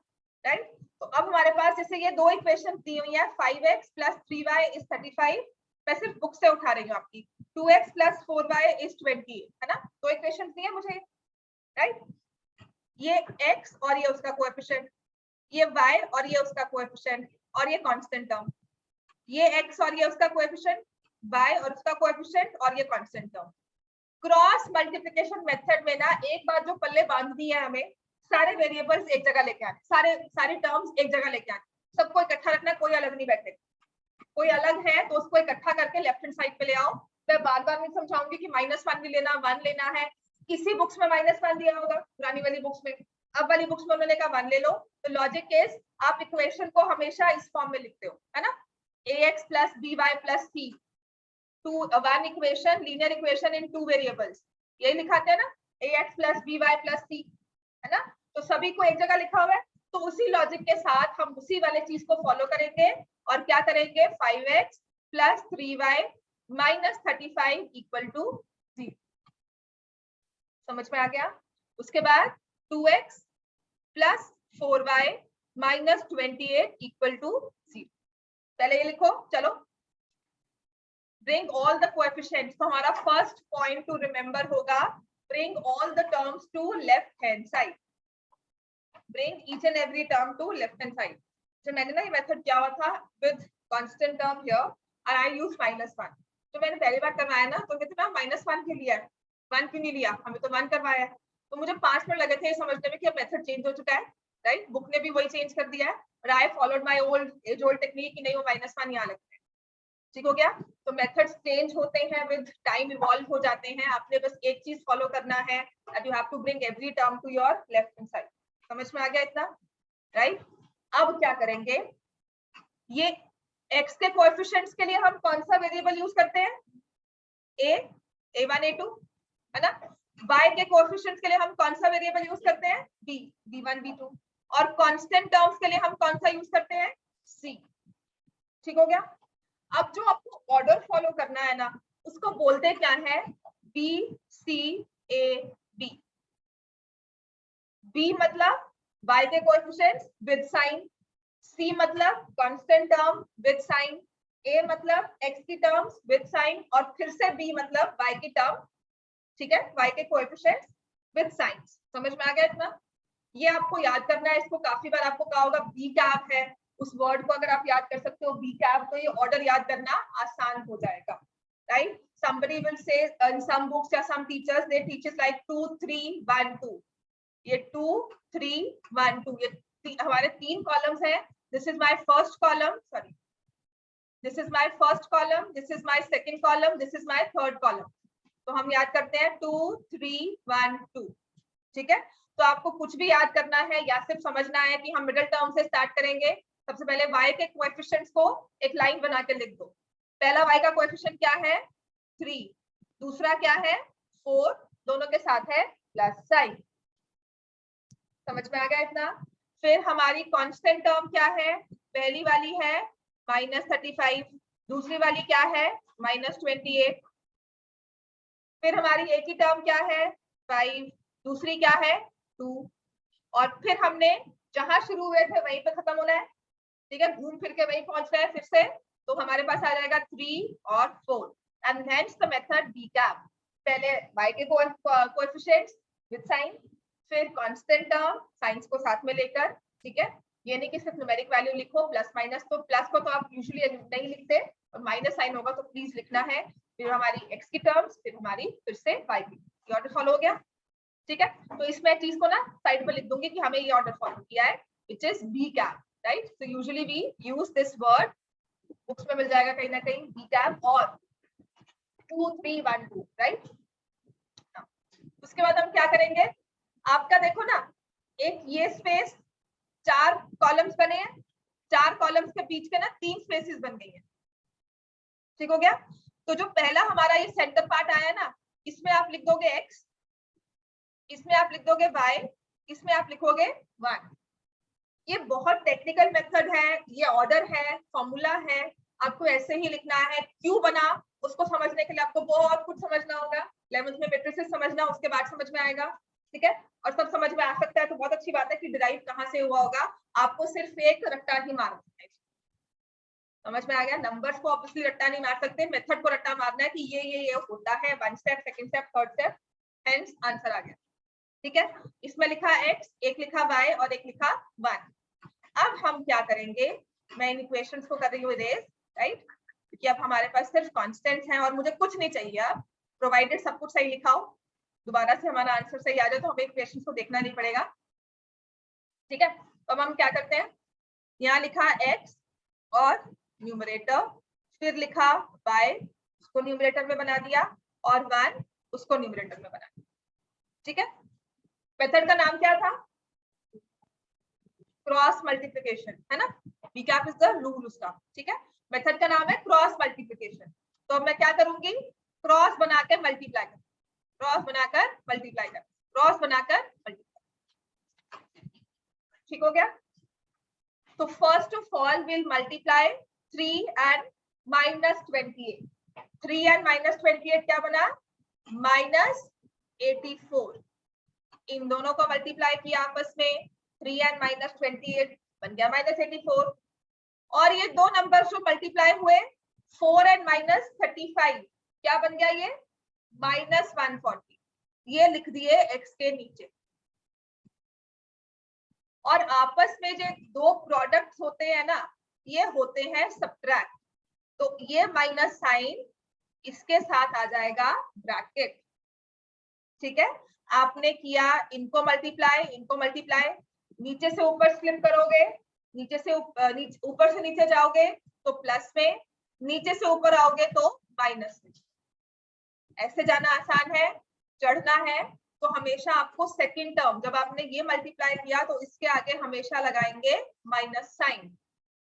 राइट। तो अब हमारे पास जैसे ये दो इक्वेशन दी हुई है 5x प्लस 3y इज 35, मैं सिर्फ बुक से उठा रही हूँ आपकी। 2x प्लस 4y इज 20, है ना, दो इक्वेशन दी है मुझे, राइट। ये x और ये उसका कोएफिशिएंट, ये y और ये उसका कोएफिशिएंट, और ये कांस्टेंट टर्म, ये x और ये उसका कोएफिशिएंट, y और उसका कोएफिशिएंट, और ये constant term. Cross multiplication method में ना एक बात जो पल्ले बांध दी है हमें, सारे वेरिएबल्स एक जगह लेके आने, सारे टर्म्स एक जगह लेके आने, सबको इकट्ठा रखना, कोई अलग नहीं बैठे। कोई अलग है तो उसको इकट्ठा करके लेफ्ट हैंड साइड पे ले आओ। मैं बार बार नहीं समझाऊंगी कि -1 भी लेना, 1 लेना है। किसी बुक्स में -1 दिया होगा, पुरानी वाली बुक्स में, अब वाली बुक्स में उन्होंने कहा 1 ले लो। तो लॉजिक केस, आप इक्वेशन को हमेशा इस फॉर्म में लिखते हो, है ना, ax plus by plus c, one equation, linear equation in 2 variables, यही लिखाते हैं ना, ax plus by plus c, है ना। तो सभी को एक जगह लिखा हुआ है, तो उसी लॉजिक के साथ हम उसी वाले चीज को फॉलो करेंगे और क्या करेंगे, 5x plus 3y minus 35 equal to 0। समझ में आ गया? उसके बाद 2x plus 4y minus 28 equal to 0। पहले ये लिखो, चलो। Bring all the coefficients, तो हमारा फर्स्ट पॉइंट टू रिमेंबर होगा bring all the terms to left hand side, bring each and every term to left hand side। जो मैंने ना ये मेथड किया हुआ था with constant term here and I use -1, तो मैंने पहली बार करवाया ना तो कहते मैम -1 क्यों लिया है, 1 क्यों नहीं लिया, हमें तो 1 करवाया है। तो मुझे 5 मिनट लगे थे समझने में कि अब मेथड चेंज हो चुका है, राइट। बुक ने भी वही चेंज कर दिया है, और I followed my age old technique कि नहीं वो -1 यहाँ लगता है। ठीक हो गया? तो मेथड्स चेंज होते हैं विद टाइम, इवॉल्व हो जाते हैं। आपने बस एक चीज फॉलो करना है, that you have to bring every term to your left hand side. समझ में आ गया इतना, राइट। अब क्या करेंगे, ये x के कोएफिशिएंट्स के लिए हम कौन सा वेरिएबल यूज करते हैं, a1 a2, है ना। y के कोएफिशिएंट्स के लिए हम कौन सा वेरिएबल यूज करते हैं, b1 b2, और कांस्टेंट टर्म्स के लिए हम कौन सा यूज करते हैं, c। ठीक हो गया? अब जो आपको ऑर्डर फॉलो करना है ना, उसको बोलते क्या है, B C A B। B मतलब y के कोएफिशिएंट्स विद साइन, C मतलब constant term with sign, A मतलब x की टर्म्स विद साइन, और फिर से B मतलब y की टर्म, ठीक है, y के कोएफिशिएंट्स विद साइन। समझ में आ गया इतना? ये आपको याद करना है, इसको काफी बार आपको कहा होगा B कैप है, उस वर्ड को अगर आप याद कर सकते हो बी कैप, तो ये ऑर्डर याद करना आसान हो जाएगा, right. somebody will say in some books या some teachers they teaches like 2 3 1 2, ये 2 3 1 2, ये हमारे 3 कॉलम्स हैं। this is my first column, sorry, this is my first column, this is my second column, this is my third column। तो हम याद करते हैं 2 3 1 2, ठीक है। तो आपको कुछ भी याद करना है या सिर्फ समझना है कि हम मिडिल टर्म से स्टार्ट करेंगे। सबसे पहले y के कोएफिशिएंट्स को एक लाइन बना के लिख दो। पहला y का कोएफिशिएंट क्या है, 3, दूसरा क्या है 4, दोनों के साथ है प्लस साइन। समझ में आ गया इतना? फिर हमारी कांस्टेंट टर्म क्या है? पहली वाली है -35, दूसरी वाली क्या है -28। फिर हमारी एक ही टर्म क्या है 5, दूसरी क्या है 2। और फिर हमने जहां शुरू हुए थे वहीं पे खत्म होना है, ठीक है, घूम फिर के वहीं पहुंचना है फिर से। तो हमारे पास आ जाएगा 3 और 4 एंड हेंस द मेथड बीकैप। पहले y के कोएफिशिएंट्स विद साइन, फिर कांस्टेंट टर्म साइंस को साथ में लेकर, ठीक है। ये नहीं कि सिर्फ न्यूमेरिक वैल्यू लिखो प्लस माइनस, तो प्लस को तो आप यूजुअली नहीं लिखते और माइनस साइन होगा तो प्लीज लिखना है। फिर हमारी x की टर्म्स, फिर हमारी फिर से y की। ये ऑर्डर फॉलो हो गया, ठीक है। तो इसमें चीज को ना साइड पे लिख दूंगी कि हमें ये ऑर्डर फॉलो किया है, व्हिच इज बीकैप, right. So usually we use this word, books में मिल जाएगा कहीं ना कहीं बीकैप और 2 3 1 2, राइट। उसके बाद हम क्या करेंगे, आपका देखो ना एक ये स्पेस, 4 कॉलम्स बने हैं, 4 कॉलम्स के बीच के ना 3 स्पेसेस बन गई हैं, ठीक हो गया। तो जो पहला हमारा ये सेंटर पार्ट आया ना, इसमें आप लिख दोगे x, इसमें आप लिख दोगे y, इसमें आप लिखोगे 1। ये बहुत टेक्निकल मेथड है, ये ऑर्डर है, फॉर्मूला है, आपको ऐसे ही लिखना है। क्यों बना उसको समझने के लिए आपको बहुत कुछ समझना होगा। 11th में मैट्रिसेस समझना, उसके बाद समझ में आएगा, ठीक है। और सब समझ में आ सकता है तो बहुत अच्छी बात है कि डिराइव कहाँ से हुआ होगा, आपको सिर्फ एक रट्टा ही मारना है। समझ में आ गया? नंबर्स को ऑब्वियसली रट्टा नहीं मार सकते, मेथड को रट्टा मारना है कि ये होता है, 1 step, second step, third step, hence answer आ गया, ठीक है। इसमें लिखा x, एक लिखा y और एक लिखा 1। अब हम क्या करेंगे, मैं इन इक्वेशंस को कर रही हूँ इरेज, राइट, क्योंकि अब हमारे पास सिर्फ कांस्टेंट्स हैं और मुझे कुछ नहीं चाहिए अब, प्रोवाइडेड सब कुछ सही लिखा हो, दोबारा से हमारा आंसर सही आ जाए तो हमें इक्वेशंस को देखना नहीं पड़ेगा, ठीक है। तो अब हम क्या करते हैं, यहाँ लिखा x और न्यूमरेटर, फिर लिखा y, उसको न्यूमरेटर में बना दिया, और 1 उसको न्यूमरेटर में बना दिया, ठीक है। मेथड का नाम क्या था? क्रॉस मल्टीप्लिकेशन, है ना। बीकैप इज द रूल उसका, ठीक है। मेथड का नाम है क्रॉस मल्टीप्लिकेशन। तो अब मैं क्या करूंगी, क्रॉस बनाकर मल्टीप्लाई कर, क्रॉस बनाकर मल्टीप्लाई कर, क्रॉस बनाकर मल्टीप्लाई, ठीक हो गया। तो first of all will multiply 3 and -28। 3 and -28 क्या बना, -84। इन दोनों को मल्टीप्लाई किया आपस में, 3 एंड -28 बन गया -84। और ये दो नंबर जो मल्टीप्लाई हुए 4 एंड -35 क्या बन गया, ये -140। ये लिख दिए x के नीचे। और आपस में जो दो प्रोडक्ट्स होते हैं ना, ये होते हैं सब्ट्रैक्ट। तो ये माइनस साइन इसके साथ आ जाएगा ब्रैकेट, ठीक है। आपने किया इनको मल्टीप्लाई, इनको मल्टीप्लाई, नीचे से ऊपर स्प्लिट करोगे, नीचे से ऊपर से नीचे जाओगे तो प्लस में, नीचे से ऊपर आओगे तो माइनस में। ऐसे जाना आसान है, चढ़ना है तो हमेशा आपको सेकंड टर्म, जब आपने ये मल्टीप्लाई किया तो इसके आगे हमेशा लगाएंगे माइनस साइन,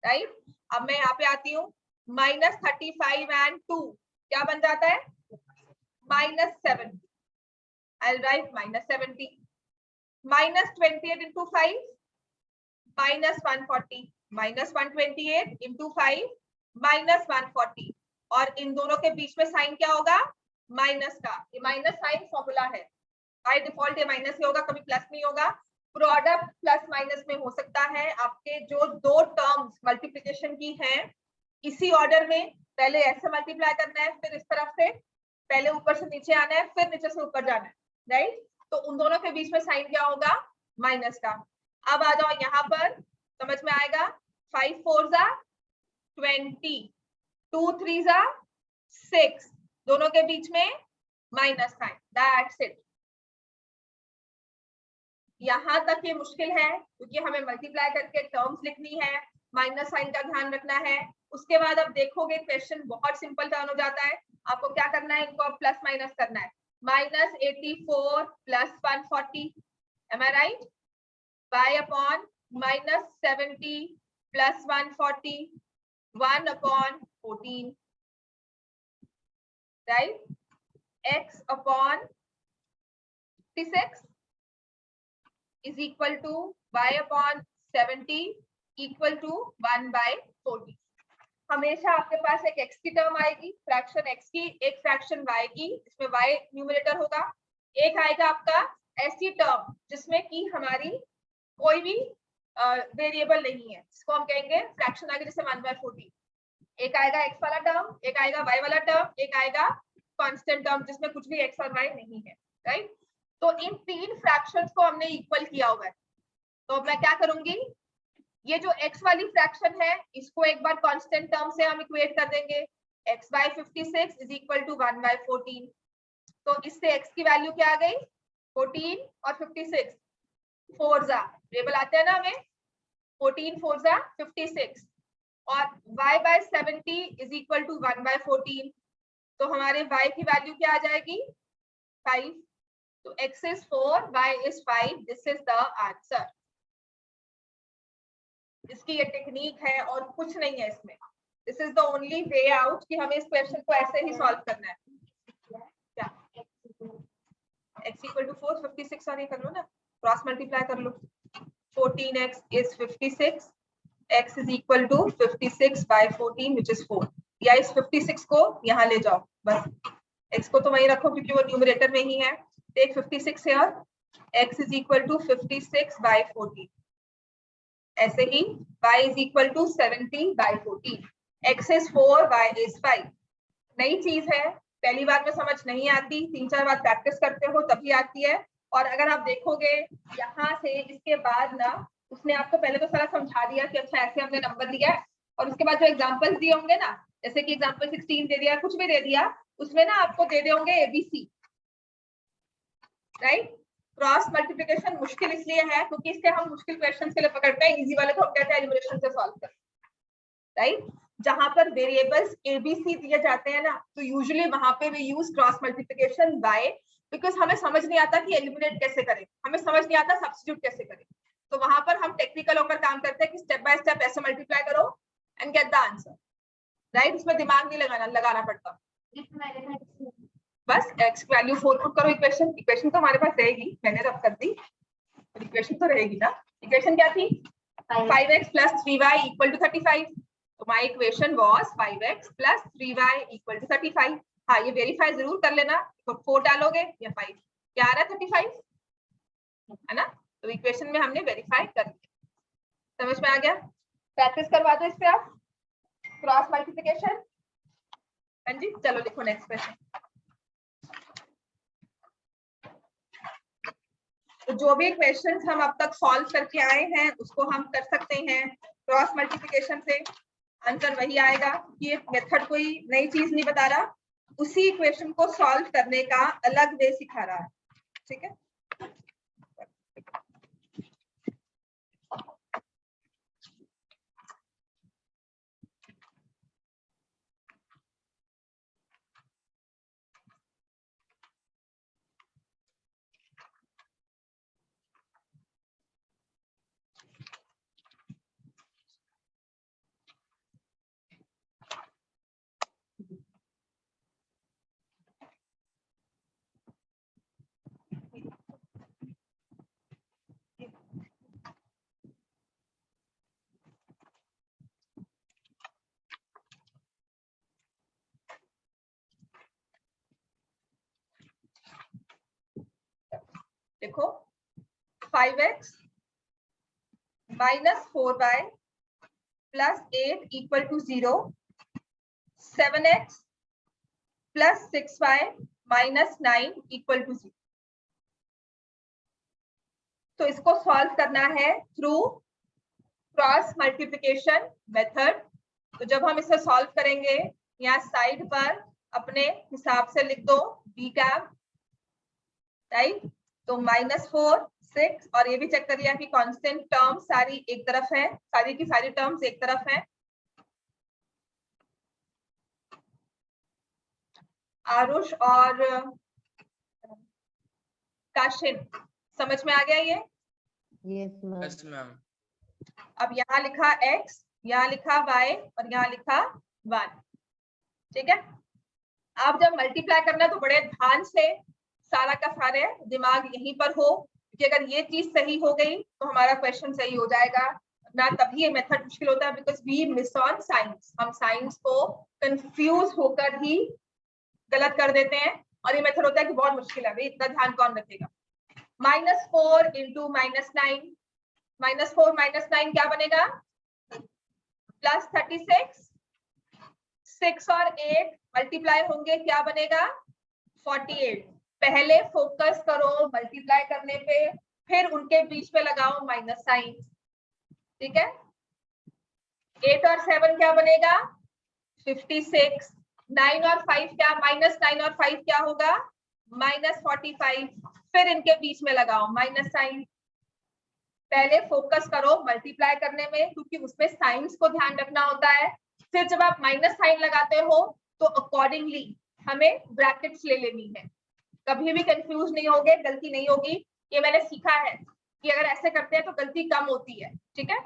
राइट। अब मैं यहाँ पे आती हूँ, -35 एंड 2 क्या बन जाता है, -70। I'll write -70, -28 into 5, -140, -128 into 5, -140। और इन दोनों के बीच में साइन क्या होगा, माइनस का। ये माइनस साइन फॉर्मूला है, बाय डिफॉल्ट ये माइनस ही होगा, कभी प्लस नहीं होगा। प्रोडक्ट प्लस माइनस में हो सकता है। आपके जो दो टर्म्स मल्टीप्लिकेशन की हैं, इसी ऑर्डर में पहले ऐसे मल्टीप्लाई करना है, फिर इस तरफ से, पहले ऊपर से नीचे आना है, फिर नीचे से ऊपर जाना है, राइट। तो उन दोनों के बीच में साइन क्या होगा, माइनस का। अब आ जाओ यहाँ पर, समझ में आएगा, 5 4 20, 2 3 6, दोनों के बीच में माइनस साइन, दैट्स इट। यहां तक ये मुश्किल है क्योंकि हमें मल्टीप्लाई करके टर्म्स लिखनी है, माइनस साइन का ध्यान रखना है। उसके बाद अब देखोगे क्वेश्चन बहुत सिंपल टर्न हो जाता है। आपको क्या करना है, इनको अब प्लस माइनस करना है, -84 + 140, am I right? y upon -70 + 140, 1/14, right? x upon 56 is equal to y upon 70 equal to 1 by 40. हमेशा आपके पास एक x की टर्म आएगी, फ्रैक्शन x की, एक फ्रैक्शन y की, इसमें y न्यूमरेटर होगा, एक आएगा आपका ऐसी टर्म जिसमें कि हमारी कोई भी वेरिएबल नहीं है, इसको हम कहेंगे फ्रैक्शन आएगा जैसे 1 by 40. एक आएगा x वाला टर्म, एक आएगा y वाला टर्म, एक आएगा कांस्टेंट टर्म जिसमें कुछ भी x और y नहीं है, राइट. तो इन तीन फ्रैक्शंस को हमने इक्वल किया हुआ है. तो अब मैं क्या करूंगी, ये जो x वाली फ्रैक्शन है इसको एक बार कांस्टेंट टर्म से हम इक्वेट कर देंगे. x by 56 is equal to 1 by 14. तो इससे x की वैल्यू क्या आ गई, 14 और 56 4 जा टेबल आते हैं ना हमें, 14 4 जा 56 और y by 70 is equal to 1 by 14. तो हमारे y की वैल्यू क्या आ जाएगी, 5. तो x is 4, y is 5. This is the answer. इसकी ये टेक्निक है और कुछ नहीं है इसमें. This is the only way out कि हमें इस क्वेश्चन को ऐसे ही सॉल्व करना है. क्या x equal to 4, 56 और ये कर लो ना, क्रॉस मल्टीप्लाई कर लो. 14x is 56, x is equal to 56 by 14 which is 4. या इस 56 को यहाँ ले जाओ, बस x को तो वहीं रखो क्योंकि वो न्यूमरेटर में ही है. Take 56 here, x is equal to 56 by 14. ऐसे ही y is equal to 70 by 14. x is 4, y is 5. नई चीज है, पहली बार में समझ नहीं आती, 3-4 बार प्रैक्टिस करते हो तभी आती है. और अगर आप देखोगे यहाँ से इसके बाद ना, उसने आपको पहले तो सारा समझा दिया कि अच्छा ऐसे हमने नंबर दिया है, और उसके बाद जो एग्जांपल्स दिए होंगे ना, जैसे कि एग्जांपल 16 दे दिया, कुछ भी दे दिया, उसमें ना आपको दे होंगे ABC, राइट. क्रॉस मल्टीप्लिकेशन मुश्किल इसलिए है क्योंकि इससे हम मुश्किल क्वेश्चन के लिए पकड़ते हैं, इजी वाले को हम कहते हैं एलिमिनेशन से सॉल्व कर, राइट. जहां पर वेरिएबल्स ABC दिए जाते हैं ना, तो यूजुअली वहां पे we use cross multiplication by, because हमें समझ नहीं आता कि एलिमिनेट कैसे करें, हमें समझ नहीं आता सब्स्टिट्यूट कैसे करें. तो वहां पर हम टेक्निकल होकर काम करते हैं कि स्टेप बाय स्टेप ऐसे मल्टीप्लाई करो and get the answer, right. इसमें दिमाग नहीं लगाना पड़ता. बस x वैल्यू 4 पुट करो. इक्वेशन तो हमारे पास रहेगी, मैंने रब कर दी, इक्वेशन तो रहेगी ना. इक्वेशन क्या थी, 5x plus 3y equal to 35. तो my equation was 5x plus 3y equal to 35. हाँ, ये वेरीफाई जरूर कर लेना, तो 4 डालोगे या 5, क्या आ रहा है 35, है ना. तो इक्वेशन में हमने वेरीफाई कर दिया. समझ में आ गया. प्रैक्टिस करवा दो इस पे आप क्रॉस मल्टीप्लिकेशन. हाँ जी, चलो लिखो नेक्स्ट क्वेश्चन. तो जो भी क्वेश्चंस हम अब तक सॉल्व करके आए हैं उसको हम कर सकते हैं क्रॉस मल्टीप्लिकेशन से. आंसर वही आएगा. ये मेथड कोई नई चीज नहीं बता रहा, उसी इक्वेशन को सॉल्व करने का अलग वे सिखा रहा है. ठीक है. देखो 5x minus 4y plus 8 equal to 0, 7x plus 6y minus 9 equal to 0. तो इसको सॉल्व करना है थ्रू क्रॉस मल्टीप्लिकेशन मेथड. तो जब हम इसे सॉल्व करेंगे, यहाँ साइड पर अपने हिसाब से लिख दो b कैप, राइट. तो -4, 6 और ये भी चेक कर लिया कि कांस्टेंट टर्म सारी एक तरफ है, सारी की सारी टर्म्स एक तरफ है. आरुष और काशिन, समझ में आ गया ये?
Yes, ma'am.
अब यहाँ लिखा x, यहाँ लिखा y और यहाँ लिखा 1. ठीक है. आप जब मल्टीप्लाई करना तो बड़े ध्यान से सारा का सारे दिमाग यहीं पर हो, कि अगर ये चीज सही हो गई तो हमारा क्वेश्चन सही हो जाएगा ना, तभी ये मेथड मुश्किल होता है, because we miss on signs. हम साइंस को कंफ्यूज होकर ही गलत कर देते हैं, और ये मेथड होता है कि बहुत मुश्किल है भाई, इतना ध्यान कौन रखेगा। -4 इंटू -9, -4 -9 क्या बनेगा, +36। 6 और 8 मल्टीप्लाई होंगे, क्या बनेगा, 48। पहले फोकस करो मल्टीप्लाई करने पे, फिर उनके बीच में लगाओ माइनस साइन, ठीक है। 8 और 7 क्या बनेगा, 56। 9 और 5 क्या, -9 और 5 क्या होगा, -45। फिर इनके बीच में लगाओ माइनस साइन। पहले फोकस करो मल्टीप्लाई करने में, क्योंकि उसमें साइंस को ध्यान रखना होता है। फिर जब आप माइनस साइन लगाते हो तो अकॉर्डिंगली हमें ब्रैकेट्स ले लेनी है। कभी भी कंफ्यूज नहीं होगे, गलती नहीं होगी। ये मैंने सीखा है कि अगर ऐसे करते हैं तो गलती कम होती है, ठीक है।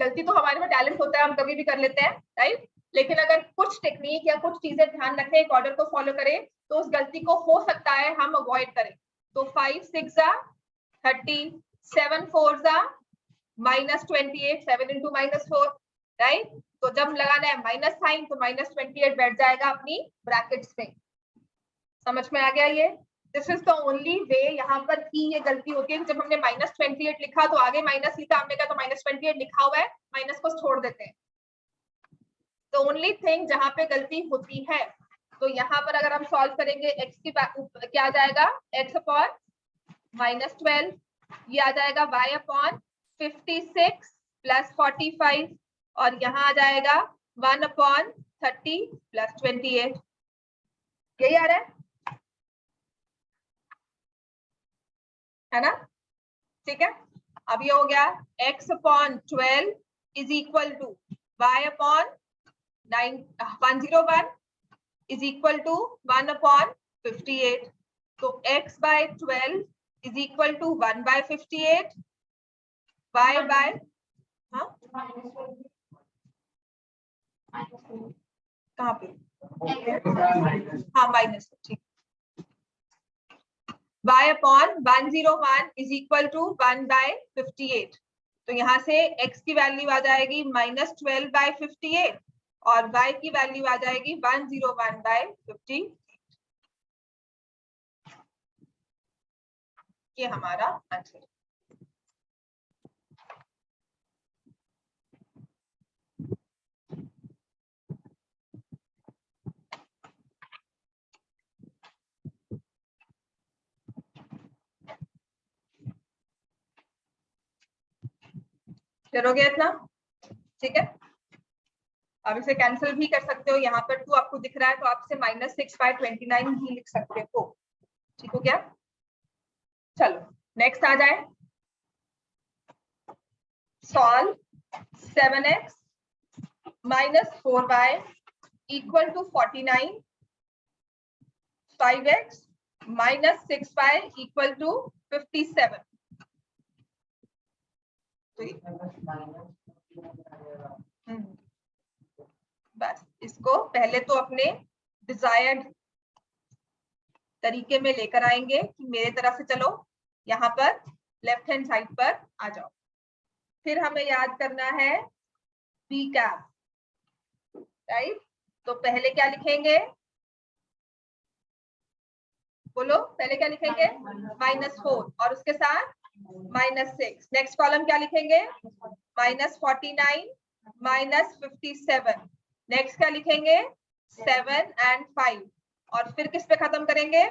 गलती तो हमारे में टैलेंट होता है, हम कभी भी कर लेते हैं, राइट। लेकिन अगर कुछ टेक्निक या कुछ चीजें ध्यान रखें, एक ऑर्डर को फॉलो करें, तो उस गलती को हो सकता है हम अवॉइड करें। तो 5 6 30, 7 4 -28, 7 इंटू -4, राइट। तो जब लगाना है माइनस साइन तो -28 बैठ जाएगा अपनी ब्रैकेट्स में। समझ में आ गया ये? This is the only way. यहाँ पर की ये गलती होती है, जब हमने -28 लिखा तो आगे माइनस लिखा हमने कहा, तो -28 लिखा हुआ है, माइनस को छोड़ देते हैं। तो ओनली थिंग जहां पे गलती होती है, तो यहाँ पर अगर हम सॉल्व करेंगे x की क्या आ जाएगा, x अपॉन -12, ये आ जाएगा y अपॉन 56 + 45, और यहाँ आ जाएगा 1 अपॉन 30 + 28। यही आ रहा है ना, ठीक है। अब ये हो गया x upon 12 is equal to y upon 101 is equal to 1 upon 58। तो x by 12 is equal to 1 by 58, y by कहाँ पे, हाँ माइनस, ठीक। y upon 101 is equal to 1 by 58। तो यहाँ से x की वैल्यू आ जाएगी -12 बाय 58, और y की वैल्यू आ जाएगी 101 बाय 50। ये हमारा आंसर। करोगे इतना, ठीक है। अब इसे कैंसिल भी कर सकते हो, यहाँ पर 2 आपको दिख रहा है तो आप इसे -6/29 भी लिख सकते हो, ठीक हो गया। चलो नेक्स्ट आ जाए, solve 7x - 4y equal to 49, 5x - 6y equal to 57। बस इसको पहले तो अपने डिजायर्ड तरीके में लेकर आएंगे कि मेरे तरफ से चलो, यहाँ पर लेफ्ट हैंड साइड पर आ जाओ। फिर हमें याद करना है बी कैप, राइट। तो पहले क्या लिखेंगे, बोलो पहले क्या लिखेंगे, -4, और उसके साथ -6। नेक्स्ट कॉलम क्या लिखेंगे, -49 -57। नेक्स्ट क्या लिखेंगे, 7 and 5, और फिर किस पे खत्म करेंगे,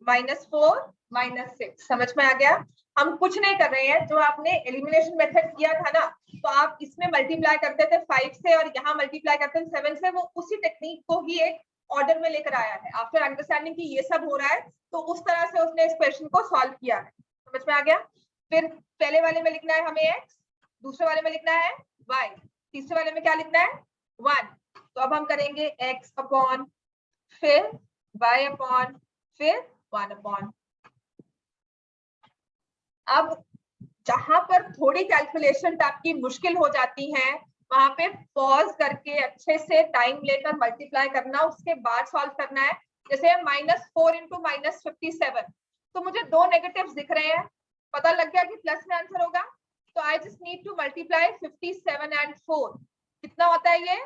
-4 -6। समझ में आ गया? हम कुछ नहीं कर रहे हैं, जो आपने एलिमिनेशन मेथड किया था ना, तो आप इसमें मल्टीप्लाई करते थे 5 से और यहाँ मल्टीप्लाई करते थे 7 से, वो उसी टेक्निक को ही एक ऑर्डर में लेकर आया है। आफ्टर अंडरस्टैंडिंग कि ये सब हो रहा है, तो उस तरह से उसने इस क्वेश्चन को सॉल्व किया है। समझ में आ गया? फिर पहले वाले में लिखना है हमें x, दूसरे वाले में लिखना है y, तीसरे वाले में क्या लिखना है 1। तो अब हम करेंगे x अपॉन, फिर y अपॉन, फिर 1 अपॉन। अब जहां पर थोड़ी कैलकुलेशन आपकी मुश्किल हो जाती है, वहां पे पॉज करके अच्छे से टाइम लेकर मल्टीप्लाई करना, उसके बाद सॉल्व करना है। जैसे -4 इंटू -57, तो मुझे दो नेगेटिव्स दिख रहे हैं, पता लग गया कि प्लस में आंसर होगा, तो I just need to multiply 57 and 4। कितना होता है ये?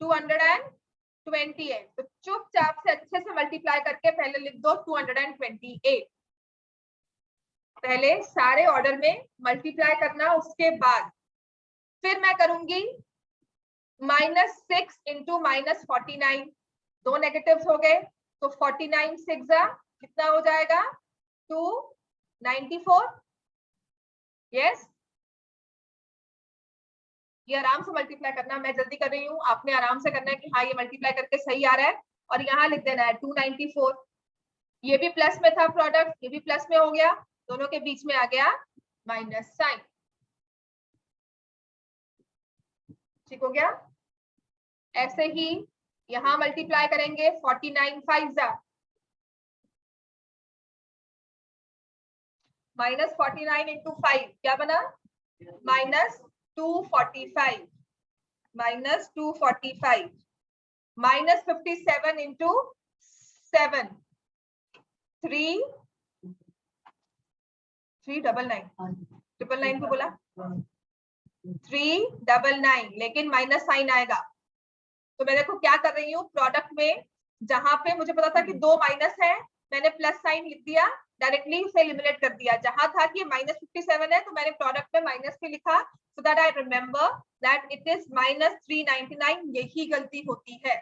228। तो चुपचाप से अच्छे से मल्टीप्लाई करके पहले लिख दो 228। पहले सारे ऑर्डर में मल्टीप्लाई करना, उसके बाद फिर मैं करूंगी -6 इंटू -49। दो नेगेटिव्स हो गए, तो 49 6 कितना हो जाएगा? 294। यस, ये आराम से मल्टीप्लाई करना, मैं जल्दी कर रही हूँ, आपने आराम से करना है कि हाँ ये मल्टीप्लाई करके सही आ रहा है, और यहाँ लिख देना है 294। ये भी प्लस में था प्रोडक्ट, ये भी प्लस में हो गया, दोनों के बीच में आ गया माइनस साइन। ठीक हो गया? ऐसे ही यहां मल्टीप्लाई करेंगे 49 5 -49 इंटू 5 क्या बना? -245। -245 -57 इंटू 7 399 को बोला 399, लेकिन माइनस साइन आएगा। तो मैं देखो क्या कर रही हूँ, प्रोडक्ट में जहां पे मुझे पता था कि दो माइनस है, मैंने प्लस साइन लिख दिया, डायरेक्टली उसे एलिमिनेट कर दिया। जहां था कि -57 है, तो मैंने प्रोडक्ट में माइनस पे लिखा, so that I remember that it is -399। यही गलती होती है,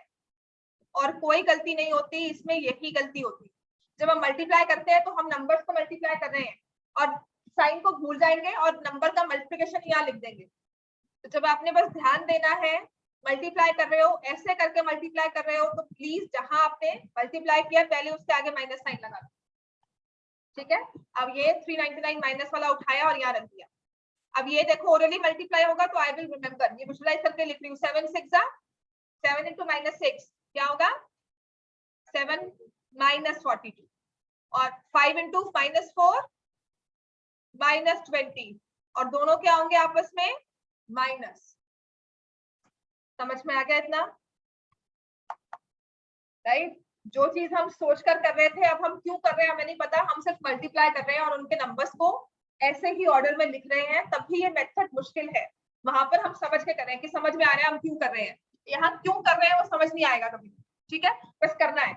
और कोई गलती नहीं होती इसमें, यही गलती होती है। जब हम मल्टीप्लाई करते हैं तो हम नंबर्स को मल्टीप्लाई कर रहे हैं और साइन को भूल जाएंगे और नंबर का मल्टीप्लिकेशन यहाँ लिख देंगे। तो जब आपने बस ध्यान देना है, मल्टीप्लाई कर रहे हो, ऐसे करके मल्टीप्लाई कर रहे हो, तो प्लीज जहां आपने मल्टीप्लाई किया पहले उसके आगे माइनस साइन लगा दो। ठीक है? अब ये 399 माइनस वाला उठाया और यहाँ रख दिया। अब ये देखो ओरली मल्टीप्लाई होगा तो आई विल रिमेम्बर, ये विजुलाइज करके लिख रही हूँ। 7 6 7 इंटू -6 क्या होगा? 7 -42, और 5 इंटू -4 -20, और दोनों क्या होंगे आपस में? माइनस। समझ में आ गया इतना? राइट? जो चीज हम सोच कर रहे थे, अब हम क्यों कर रहे हैं हमें नहीं पता, हम सिर्फ मल्टीप्लाई कर रहे हैं और उनके नंबर्स को ऐसे ही ऑर्डर में लिख रहे हैं, तब भी ये मेथड मुश्किल है। वहां पर हम समझ के कर रहे हैं कि समझ में आ रहा है हम क्यों कर रहे हैं, यहाँ क्यों कर रहे हैं वो समझ नहीं आएगा कभी। ठीक है, बस करना है।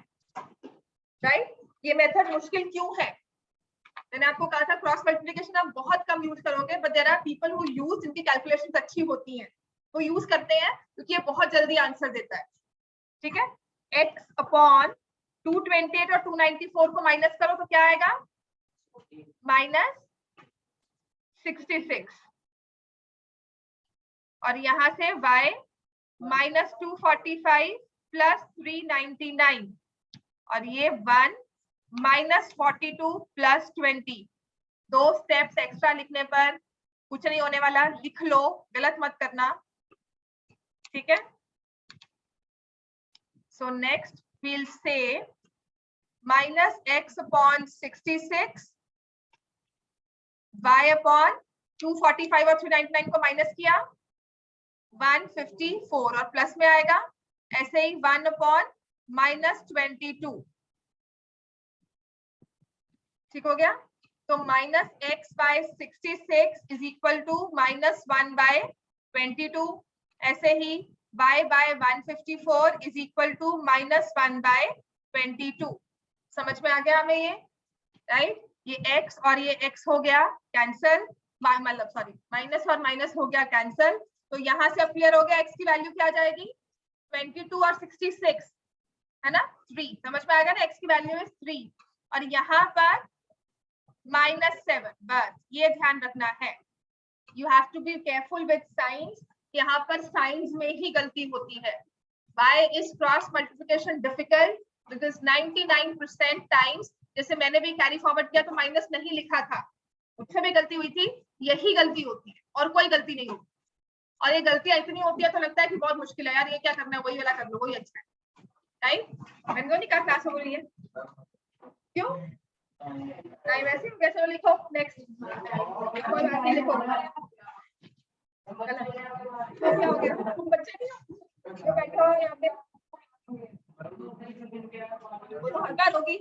राइट? ये मेथड मुश्किल क्यों है? मैंने आपको कहा था क्रॉस मल्टीप्लिकेशन आप बहुत कम यूज करोगे, but there are people who use, जिनकी कैलकुलेशंस अच्छी होती हैं, वो यूज करते हैं क्योंकि ये बहुत जल्दी आंसर देता है। ठीक है? x अपॉन 228 और 294 को माइनस करो तो क्या आएगा? -66, और यहां से y -245 प्लस 399, और ये 1 -42 प्लस 20। दो स्टेप्स एक्स्ट्रा लिखने पर कुछ नहीं होने वाला, लिख लो, गलत मत करना। ठीक है? So next we'll say -x upon 66, y upon 245 और 399 को माइनस किया 154, और प्लस में आएगा ऐसे ही 1 upon -22। ठीक हो गया? तो -x by 66 is equal to -1 by 22। ऐसे ही y by 154 is equal to -1 by 22। समझ में आ गया हमें ये? राइट? ये x और ये x हो गया कैंसल, मतलब सॉरी माइनस और माइनस हो गया कैंसल, तो यहाँ से अब क्लियर हो गया x की वैल्यू क्या आ जाएगी? 22 और 66 है ना, 3। समझ में आएगा ना, x की वैल्यू है 3, और यहाँ पर -7। बस ये ध्यान रखना है, you have to be careful with signs. यहाँ पर साइंस में ही गलती होती है। Why is cross multiplication difficult? Because 99% times, जैसे मैंने भी कैरी फॉरवर्ड किया तो माइनस नहीं लिखा था, मुझसे भी गलती हुई थी, यही गलती होती है और कोई गलती नहीं होती। और ये गलतियां इतनी होती है तो लगता है कि बहुत मुश्किल है यार, ये क्या करना है, वही वाला कर लो, वही अच्छा है। राइट? मैंने नहीं कहा क्लास हो रही है, क्यों नहीं? वैसे कैसे लिखो, नेक्स्ट लिखो, लिखो क्या हो गया? तुम बच्चे नहीं हो जो बैठे हो यहाँ पे? वो तो हरकत होगी।